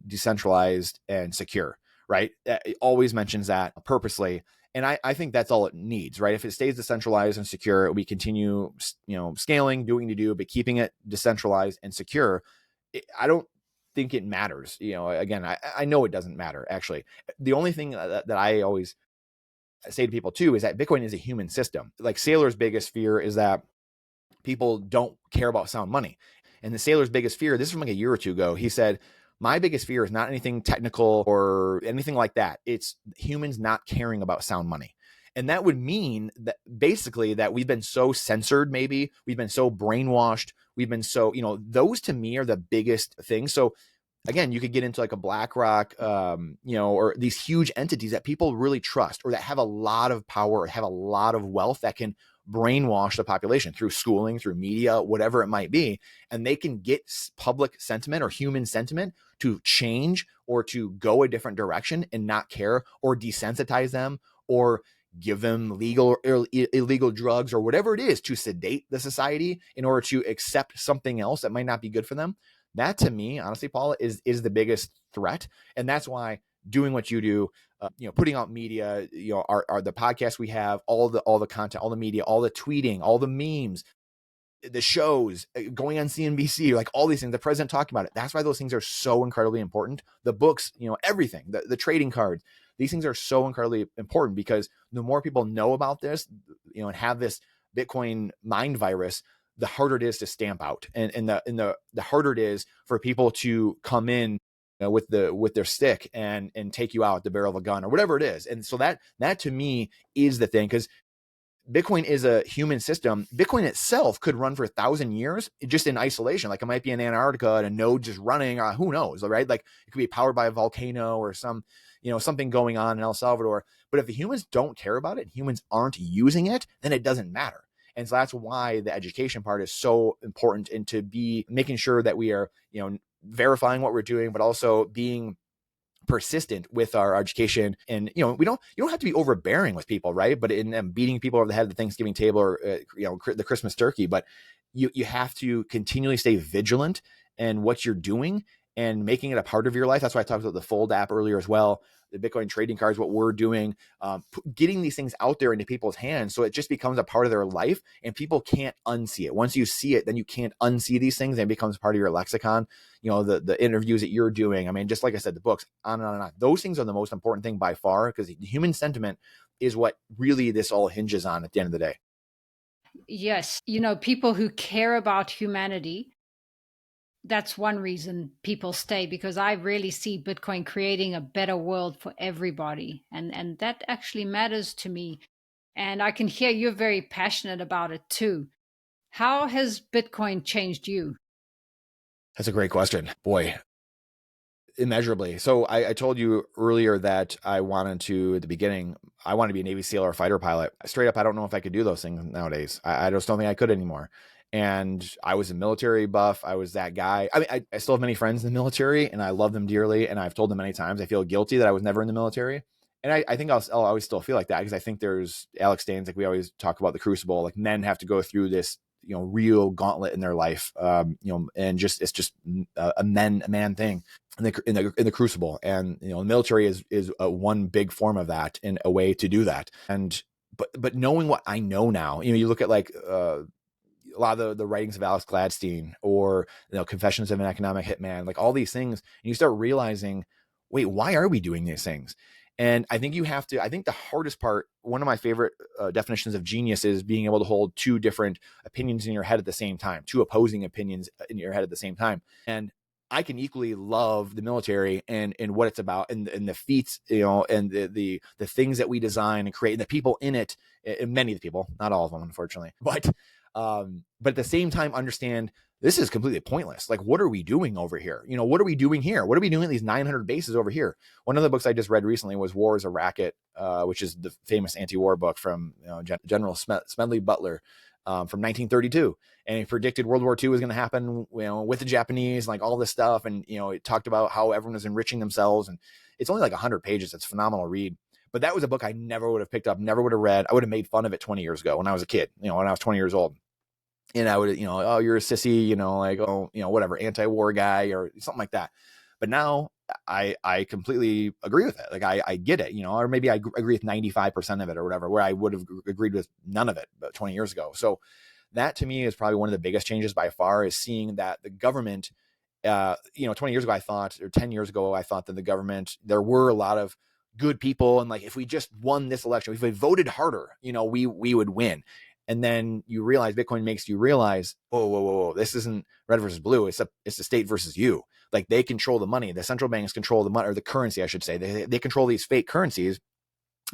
decentralized and secure, right? It always mentions that purposely. And I think that's all it needs, right? If it stays decentralized and secure, we continue, scaling, doing to do, but keeping it decentralized and secure. I don't think it matters. Again, I know it doesn't matter, actually. The only thing that I always say to people too is that Bitcoin is a human system. Like Saylor's biggest fear is that people don't care about sound money. And the Saylor's biggest fear, this is from like a year or two ago, he said, my biggest fear is not anything technical or anything like that. It's humans not caring about sound money. And that would mean that basically that we've been so censored, maybe we've been so brainwashed, we've been so, those to me are the biggest things. So again, you could get into like a BlackRock, or these huge entities that people really trust or that have a lot of power or have a lot of wealth that can brainwash the population through schooling, through media, whatever it might be. And they can get public sentiment or human sentiment to change or to go a different direction and not care, or desensitize them, or give them legal or illegal drugs or whatever it is to sedate the society in order to accept something else that might not be good for them. That to me, honestly, Paula, is the biggest threat. And that's why doing what you do, putting out media, our the podcast we have, all the content, all the media, all the tweeting, all the memes, the shows, going on CNBC, like all these things, the president talking about it. That's why those things are so incredibly important. The books, everything, the trading cards, these things are so incredibly important, because the more people know about this, and have this Bitcoin mind virus, the harder it is to stamp out, and the harder it is for people to come in with their stick and take you out the barrel of a gun or whatever it is. And so that to me is the thing, because Bitcoin is a human system. Bitcoin itself could run for 1,000 years just in isolation. Like it might be in Antarctica and a node just running. Who knows, right? Like it could be powered by a volcano or something going on in El Salvador. But if the humans don't care about it, humans aren't using it, then it doesn't matter. And so that's why the education part is so important, and to be making sure that we are, verifying what we're doing, but also being persistent with our education. And you don't have to be overbearing with people, right? But in beating people over the head at the Thanksgiving table or the Christmas turkey, but you have to continually stay vigilant in what you're doing and making it a part of your life. That's why I talked about the Fold app earlier as well. The Bitcoin trading cards, what we're doing, getting these things out there into people's hands, so it just becomes a part of their life and people can't unsee it. Once you see it, then you can't unsee these things, and it becomes part of your lexicon. The interviews that you're doing, I mean, just like I said, the books, on and on and on. Those things are the most important thing by far, because human sentiment is what really this all hinges on at the end of the day. Yes. People who care about humanity, that's one reason people stay, because I really see Bitcoin creating a better world for everybody. And that actually matters to me. And I can hear you're very passionate about it too. How has Bitcoin changed you? That's a great question. Boy, immeasurably. So I told you earlier that I wanted to, at the beginning, I wanted to be a Navy SEAL or a fighter pilot. Straight up, I don't know if I could do those things nowadays. I just don't think I could anymore. And I was a military buff. I was that guy. I mean, I still have many friends in the military, and I love them dearly. And I've told them many times I feel guilty that I was never in the military. And I think I'll always still feel like that, because I think there's Alex Staines, like we always talk about the crucible, like men have to go through this, real gauntlet in their life, and it's just a man thing in the crucible. And the military is one big form of that, in a way to do that. And but knowing what I know now, you look at like a lot of the writings of Alex Gladstein, or Confessions of an Economic Hitman, like all these things, and you start realizing, wait, why are we doing these things? And I think I think the hardest part, one of my favorite definitions of genius, is being able to hold two different opinions in your head at the same time, two opposing opinions in your head at the same time. And I can equally love the military and what it's about, and the feats, and the things that we design and create, and the people in it, and many of the people, not all of them, unfortunately, but at the same time understand this is completely pointless. Like, what are we doing over here? What are we doing here? What are we doing at these 900 bases over here? One of the books I just read recently was War is a Racket, which is the famous anti-war book from General Smedley Butler, from 1932. And he predicted World War II was going to happen, with the Japanese, like all this stuff. And, it talked about how everyone was enriching themselves. And it's only like 100 pages. It's a phenomenal read. But that was a book I never would have picked up, never would have read. I would have made fun of it 20 years ago when I was a kid, when I was 20 years old. And I would, oh, you're a sissy, like, oh, whatever, anti-war guy or something like that. But now I completely agree with it. Like I get it, or maybe I agree with 95% of it or whatever, where I would have agreed with none of it about 20 years ago. So that to me is probably one of the biggest changes by far, is seeing that the government 20 years ago, I thought, or 10 years ago, I thought that the government, there were a lot of good people. And like, if we just won this election, if we voted harder, we would win. And then you realize Bitcoin makes you realize, whoa, this isn't red versus blue. It's the state versus you. Like, they control the money. The central banks control the money, or the currency, I should say. They control these fake currencies.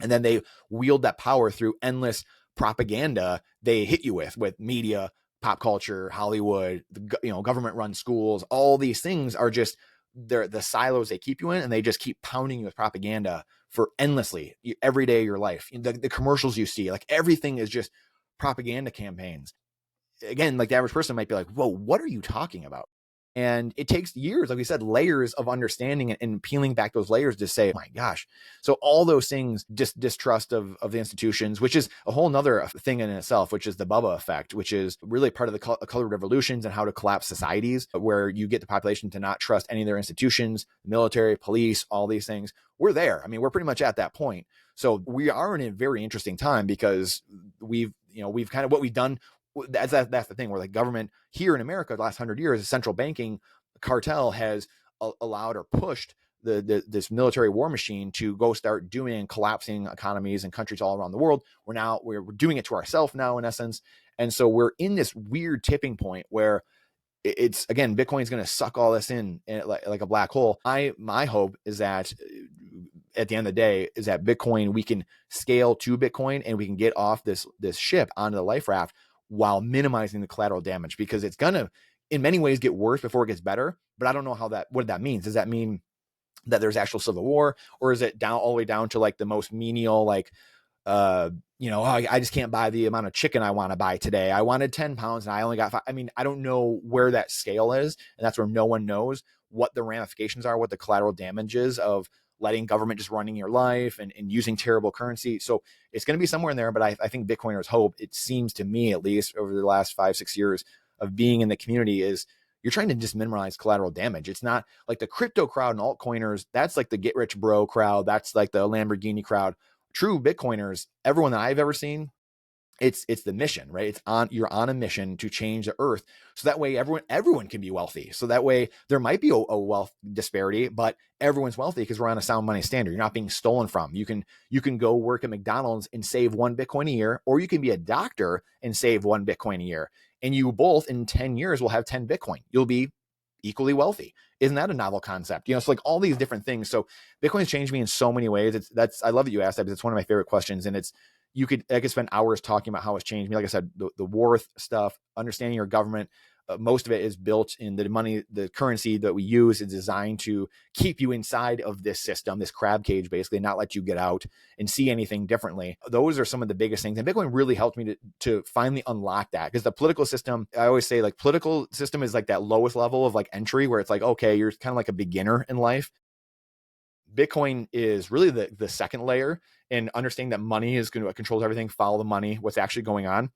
And then they wield that power through endless propaganda they hit you with media, pop culture, Hollywood, government run schools. All these things are just the silos they keep you in, and they just keep pounding you with propaganda for endlessly every day of your life. The commercials you see, like, everything is just propaganda campaigns. Again, like, the average person might be like, whoa, what are you talking about? And it takes years, like we said, layers of understanding and peeling back those layers to say, oh my gosh. So all those things, just distrust of the institutions, which is a whole nother thing in itself, which is the Bubba effect, which is really part of the colored revolutions and how to collapse societies, where you get the population to not trust any of their institutions, military, police, all these things. We're there. I mean, we're pretty much at that point. So we are in a very interesting time, because we've kind of, what we've done, that's the thing, where the government here in America, the last 100 years, the central banking cartel has allowed or pushed this military war machine to go start doing collapsing economies and countries all around the world. We're doing it to ourselves now, in essence. And so we're in this weird tipping point where it's, again, Bitcoin's going to suck all this in like a black hole. My hope is that at the end of the day, is that Bitcoin, we can scale to Bitcoin, and we can get off this ship onto the life raft while minimizing the collateral damage, because it's going to, in many ways, get worse before it gets better. But I don't know what that means. Does that mean that there's actual civil war, or is it all the way down to like the most menial, like, I just can't buy the amount of chicken I want to buy today. I wanted 10 pounds and I only got 5. I mean, I don't know where that scale is. And that's where no one knows what the ramifications are, what the collateral damage is of letting government just running your life and using terrible currency. So it's going to be somewhere in there. But I think Bitcoiners hope, it seems to me, at least over the last 5-6 years of being in the community, is you're trying to just minimize collateral damage. It's not like the crypto crowd and altcoiners. That's like the get rich bro crowd. That's like the Lamborghini crowd. True Bitcoiners, everyone that I've ever seen, it's the mission, right? You're on a mission to change the earth, so that way everyone can be wealthy. So that way there might be a wealth disparity, but everyone's wealthy because we're on a sound money standard. You're not being stolen from. You can go work at McDonald's and save 1 Bitcoin a year, or you can be a doctor and save 1 Bitcoin a year, and you both in 10 years will have 10 Bitcoin. You'll be equally wealthy. Isn't that a novel concept? So like all these different things. So Bitcoin's changed me in so many ways. I love that you asked that, because it's one of my favorite questions. And I could spend hours talking about how it's changed me. Like I said, the worth stuff, understanding your government, most of it is built in the money, the currency that we use is designed to keep you inside of this system, this crab cage, basically, not let you get out and see anything differently. Those are some of the biggest things. And Bitcoin really helped me to finally unlock that, because the political system, I always say, like, political system is like that lowest level of like entry, where it's like, okay, you're kind of like a beginner in life. Bitcoin is really the second layer, and understanding that money is going to control everything, follow the money, what's actually going on.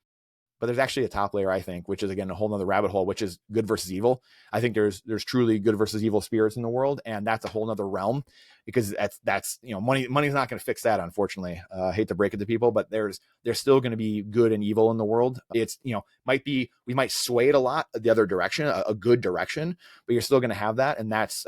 But there's actually a top layer, I think, which is, again, a whole nother rabbit hole, which is good versus evil. I think there's truly good versus evil spirits in the world, and that's a whole nother realm, because that's money's not going to fix that, unfortunately. I hate to break it to people, but there's still going to be good and evil in the world. It's we might sway it a lot the other direction, a good direction, but you're still going to have that, and that's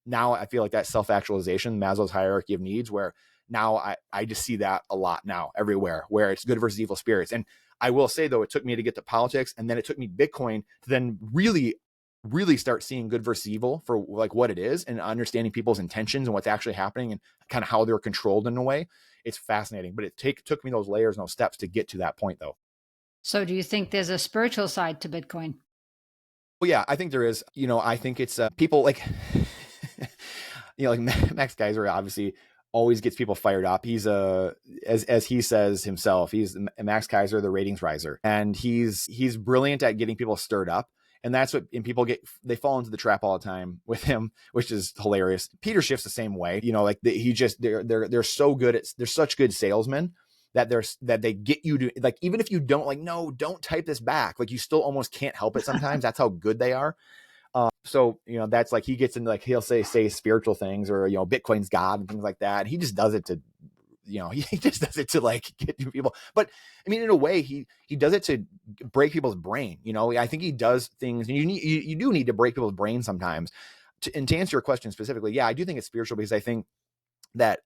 now I feel like that self-actualization, Maslow's hierarchy of needs, where now I just see that a lot now everywhere, where it's good versus evil spirits. And I will say, though, it took me to get to politics, and then it took me Bitcoin to then really, really start seeing good versus evil for like what it is, and understanding people's intentions and what's actually happening, and kind of how they're controlled in a way. It's fascinating, but it took me those layers and those steps to get to that point, though. So do you think there's a spiritual side to Bitcoin? Well, yeah, I think there is. I think it's people like, like Max Geyser obviously always gets people fired up. He's as he says himself, he's Max Kaiser, the ratings riser, and he's brilliant at getting people stirred up. And that's what, and people they fall into the trap all the time with him, which is hilarious. Peter Schiff's the same way, like they're so good they're such good salesmen that they get you to, like, even if you don't, like, no, don't type this back, like, you still almost can't help it sometimes. That's how good they are. So, that's like, he gets into, like, he'll say spiritual things, or, Bitcoin's God and things like that. He just does it to, he just does it to like get people. But I mean, in a way, he does it to break people's brain. I think he does things, and you do need to break people's brains sometimes. And to answer your question specifically, yeah, I do think it's spiritual, because I think that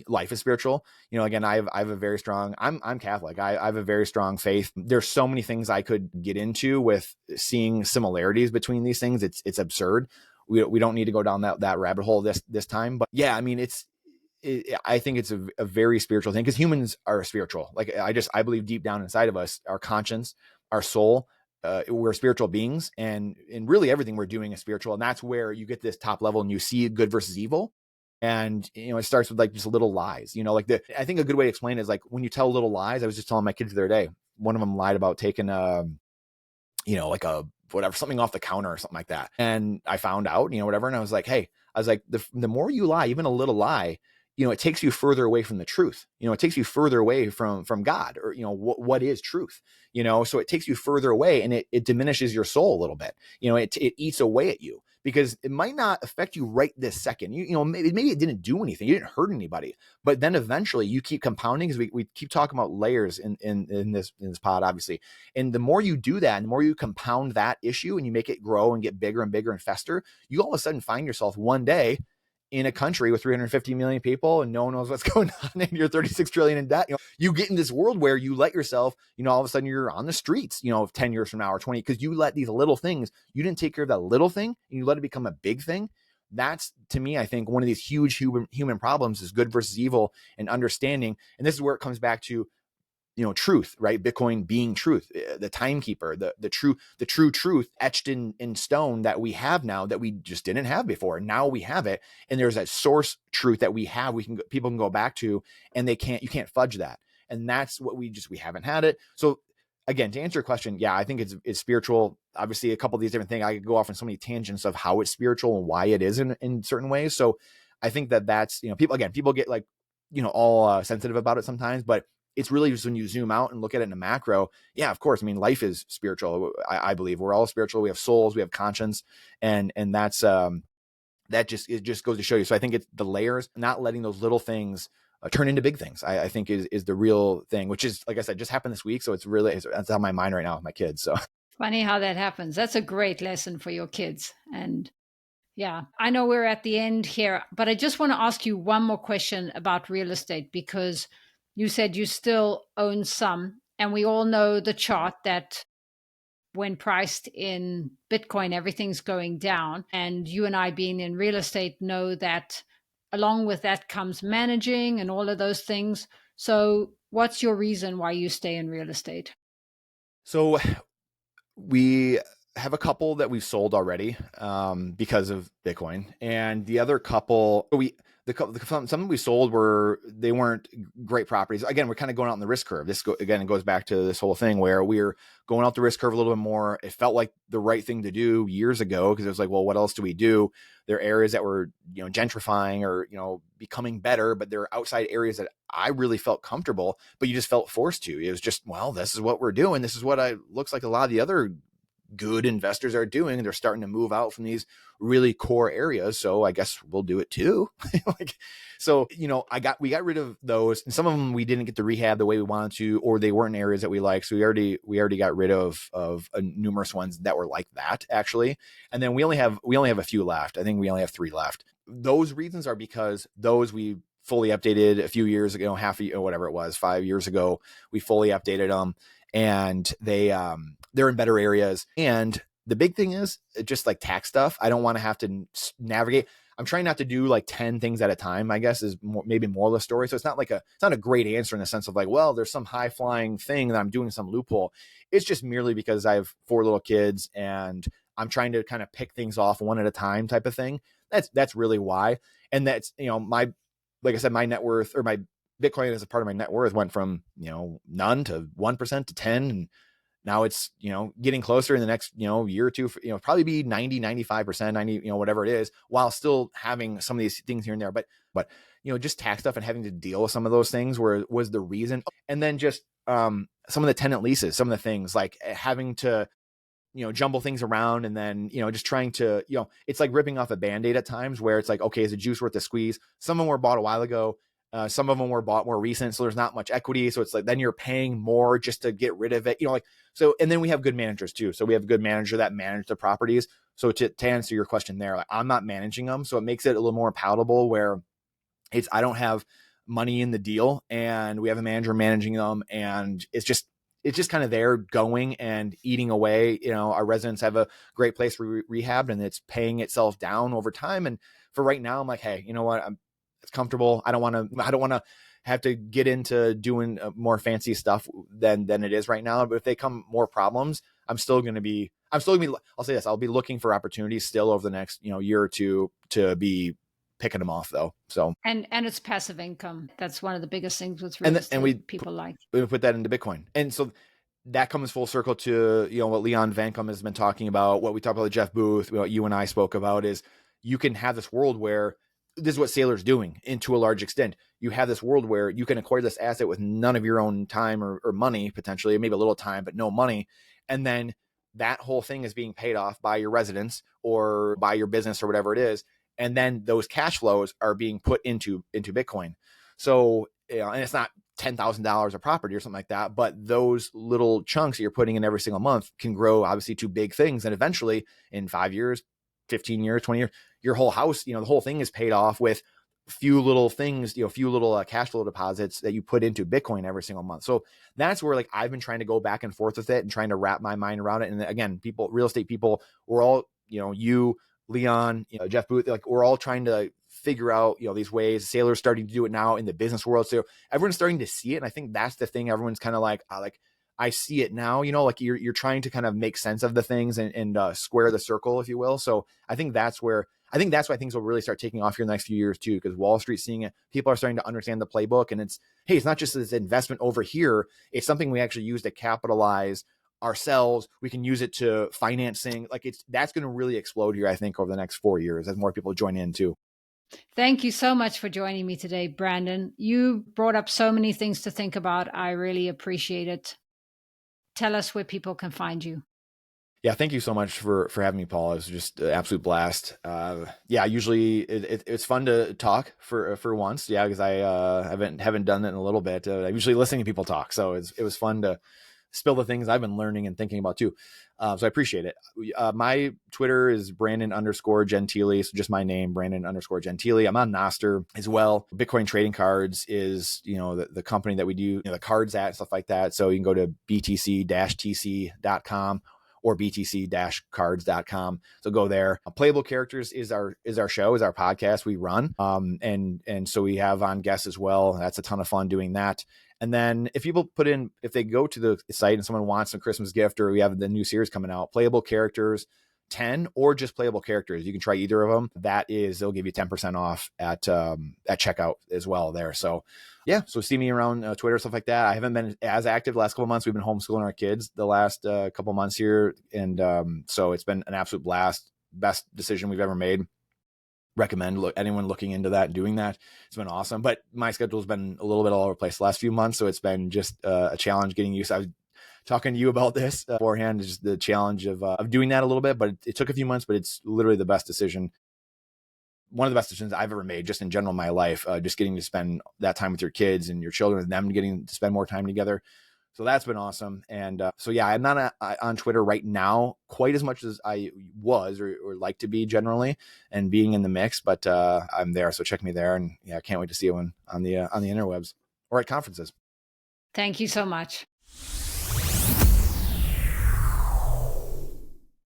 life is spiritual. Again, I have a very strong, I'm Catholic. I have a very strong faith. There's so many things I could get into with seeing similarities between these things. It's absurd. We don't need to go down that rabbit hole this time. But yeah, I mean, I think it's a very spiritual thing, because humans are spiritual. Like I believe deep down inside of us, our conscience, our soul, we're spiritual beings, and really everything we're doing is spiritual. And that's where you get this top level and you see good versus evil. And, it starts with like just little lies, I think a good way to explain it is like when you tell little lies. I was just telling my kids the other day, one of them lied about taking like a whatever, something off the counter or something like that. And I found out, whatever. And I was like, hey, the more you lie, even a little lie, it takes you further away from the truth. It takes you further away from God, or, what is truth, so it takes you further away, and it diminishes your soul a little bit. It eats away at you, because it might not affect you right this second. Maybe it didn't do anything. You didn't hurt anybody, but then eventually you keep compounding, because we keep talking about layers in this pod, obviously. And the more you do that, and the more you compound that issue and you make it grow and get bigger and bigger and fester, you all of a sudden find yourself one day in a country with 350 million people, and no one knows what's going on, and you're 36 trillion in debt. You get in this world where you let yourself, all of a sudden you're on the streets, 10 years from now or 20, because you let these little things, you didn't take care of that little thing, and you let it become a big thing. That's, to me, I think one of these huge human problems is good versus evil, and understanding. And this is where it comes back to, truth, right? Bitcoin being truth, the timekeeper, the true truth etched in stone that we have now, that we just didn't have before. Now we have it. And there's that source truth that we have, people can go back to, and you can't fudge that. And that's what we haven't had it. So again, to answer your question, yeah, I think it's spiritual. Obviously, a couple of these different things, I could go off on so many tangents of how it's spiritual and why it is in certain ways. So I think that's, people get like, all sensitive about it sometimes, but it's really just when you zoom out and look at it in a macro. Yeah, of course. I mean, life is spiritual. I believe we're all spiritual. We have souls, we have conscience, and that's it just goes to show you. So I think it's the layers, not letting those little things turn into big things. I think is the real thing, which is, like I said, just happened this week. So that's on my mind right now with my kids. So funny how that happens. That's a great lesson for your kids. And yeah, I know we're at the end here, but I just want to ask you one more question about real estate, because you said you still own some, and we all know the chart that when priced in Bitcoin, everything's going down. And you and I, being in real estate, know that along with that comes managing and all of those things. So what's your reason why you stay in real estate? So we have a couple that we've sold already because of Bitcoin, and the other couple some we sold they weren't great properties. Again, we're kind of going out in the risk curve. It goes back to this whole thing where we're going out the risk curve a little bit more. It felt like the right thing to do years ago, because it was like, well, what else do we do? There are areas that were gentrifying or becoming better, but there are outside areas that I really felt comfortable, but you just felt forced to. It was just, well, this is what we're doing. This is what looks like a lot of the other good investors are doing. They're starting to move out from these really core areas, so I guess we'll do it too. We got rid of those, and some of them we didn't get to rehab the way we wanted to, or they weren't areas that we like. So we already got rid of numerous ones that were like that, actually. And then we only have a few left. I think we only have 3 left. Those reasons are because those we fully updated a few years ago, whatever it was, 5 years ago. We fully updated them, and they're in better areas. And the big thing is just like tax stuff. I don't want to have to navigate. I'm trying not to do like 10 things at a time, I guess, is maybe more of the story. So it's not a great answer in the sense of like, well, there's some high flying thing that I'm doing some loophole. It's just merely because I have 4 little kids and I'm trying to kind of pick things off one at a time type of thing. That's really why. And that's, like I said, my net worth, or my Bitcoin as a part of my net worth, went from, none to 1% to 10. And now it's, getting closer in the next, year or two, probably be 90, 95%, 90, whatever it is, while still having some of these things here and there. But, just tax stuff and having to deal with some of those things was the reason. And then just some of the tenant leases, some of the things like having to, jumble things around, and then, just trying to, it's like ripping off a Band-Aid at times, where it's like, okay, is the juice worth the squeeze? Some of them were bought a while ago. Some of them were bought more recent, so there's not much equity. So it's like then you're paying more just to get rid of it. Like so. And then we have good managers too. So we have a good manager that manage the properties. So to answer your question there, like I'm not managing them, so it makes it a little more palatable where I don't have money in the deal, and we have a manager managing them, and it's just kind of there going and eating away. Our residents have a great place for rehab, and it's paying itself down over time. And for right now, I'm like, hey, you know what? It's comfortable. I don't want to have to get into doing more fancy stuff than it is right now. But if they come more problems, I'll say this, I'll be looking for opportunities still over the next, year or two to be picking them off though. So and it's passive income. That's one of the biggest things with real estate and people like. We put that into Bitcoin, and so that comes full circle to what Leon Vancom has been talking about. What we talked about with Jeff Booth, what you and I spoke about is you can have this world where this is what Saylor's doing, and to a large extent, you have this world where you can acquire this asset with none of your own time or money, potentially, maybe a little time, but no money, and then that whole thing is being paid off by your residents or by your business or whatever it is. And then those cash flows are being put into Bitcoin. So, and it's not $10,000 a property or something like that, but those little chunks that you're putting in every single month can grow obviously to big things. And eventually in 5 years, 15 years, 20 years, your whole house, the whole thing is paid off with few little things, few little cash flow deposits that you put into Bitcoin every single month. So that's where like I've been trying to go back and forth with it and trying to wrap my mind around it. And again, real estate people, we're all, you, Leon, Jeff Booth, like we're all trying to figure out, these ways. Saylor's starting to do it now in the business world. So everyone's starting to see it. And I think that's the thing. Everyone's kind of like, I see it now, like you're trying to kind of make sense of the things and square the circle, if you will. So I think that's why things will really start taking off here in the next few years too, because Wall Street's seeing it. People are starting to understand the playbook, and it's not just this investment over here. It's something we actually use to capitalize ourselves. We can use it to financing. Like that's going to really explode here, I think, over the next 4 years as more people join in too. Thank you so much for joining me today, Brandon. You brought up so many things to think about. I really appreciate it. Tell us where people can find you. Yeah, thank you so much for having me, Paul. It was just an absolute blast. Usually it's fun to talk for once. Yeah, because I haven't done it in a little bit. I'm usually listening to people talk, so it was fun to spill the things I've been learning and thinking about too. So I appreciate it. My Twitter is Brandon_Gentile. So just my name, Brandon_Gentile. I'm on Nostr as well. Bitcoin Trading Cards is, the company that we do, the cards at, stuff like that. So you can go to btc-tc.com or btc-cards.com. So go there. Playable Characters is our show, is our podcast we run. And so we have on guests as well. That's a ton of fun doing that. And then if they go to the site and someone wants a Christmas gift, or we have the new series coming out, Playable Characters 10 or just Playable Characters, you can try either of them. They'll give you 10% off at checkout as well there. So yeah, so see me around Twitter, stuff like that. I haven't been as active the last couple of months. We've been homeschooling our kids the last couple months here. And so it's been an absolute blast. Best decision we've ever made. Recommend anyone looking into that and doing that. It's been awesome, but my schedule has been a little bit all over the place the last few months. So it's been just a challenge getting used. I was talking to you about this beforehand, just the challenge of doing that a little bit, but it took a few months, but it's literally the best decision. One of the best decisions I've ever made just in general in my life, just getting to spend that time with your kids and your children and them getting to spend more time together. So that's been awesome. And so, yeah, I'm not on Twitter right now quite as much as I was or like to be generally and being in the mix, but I'm there. So check me there. And yeah, I can't wait to see you on the interwebs or at conferences. Thank you so much.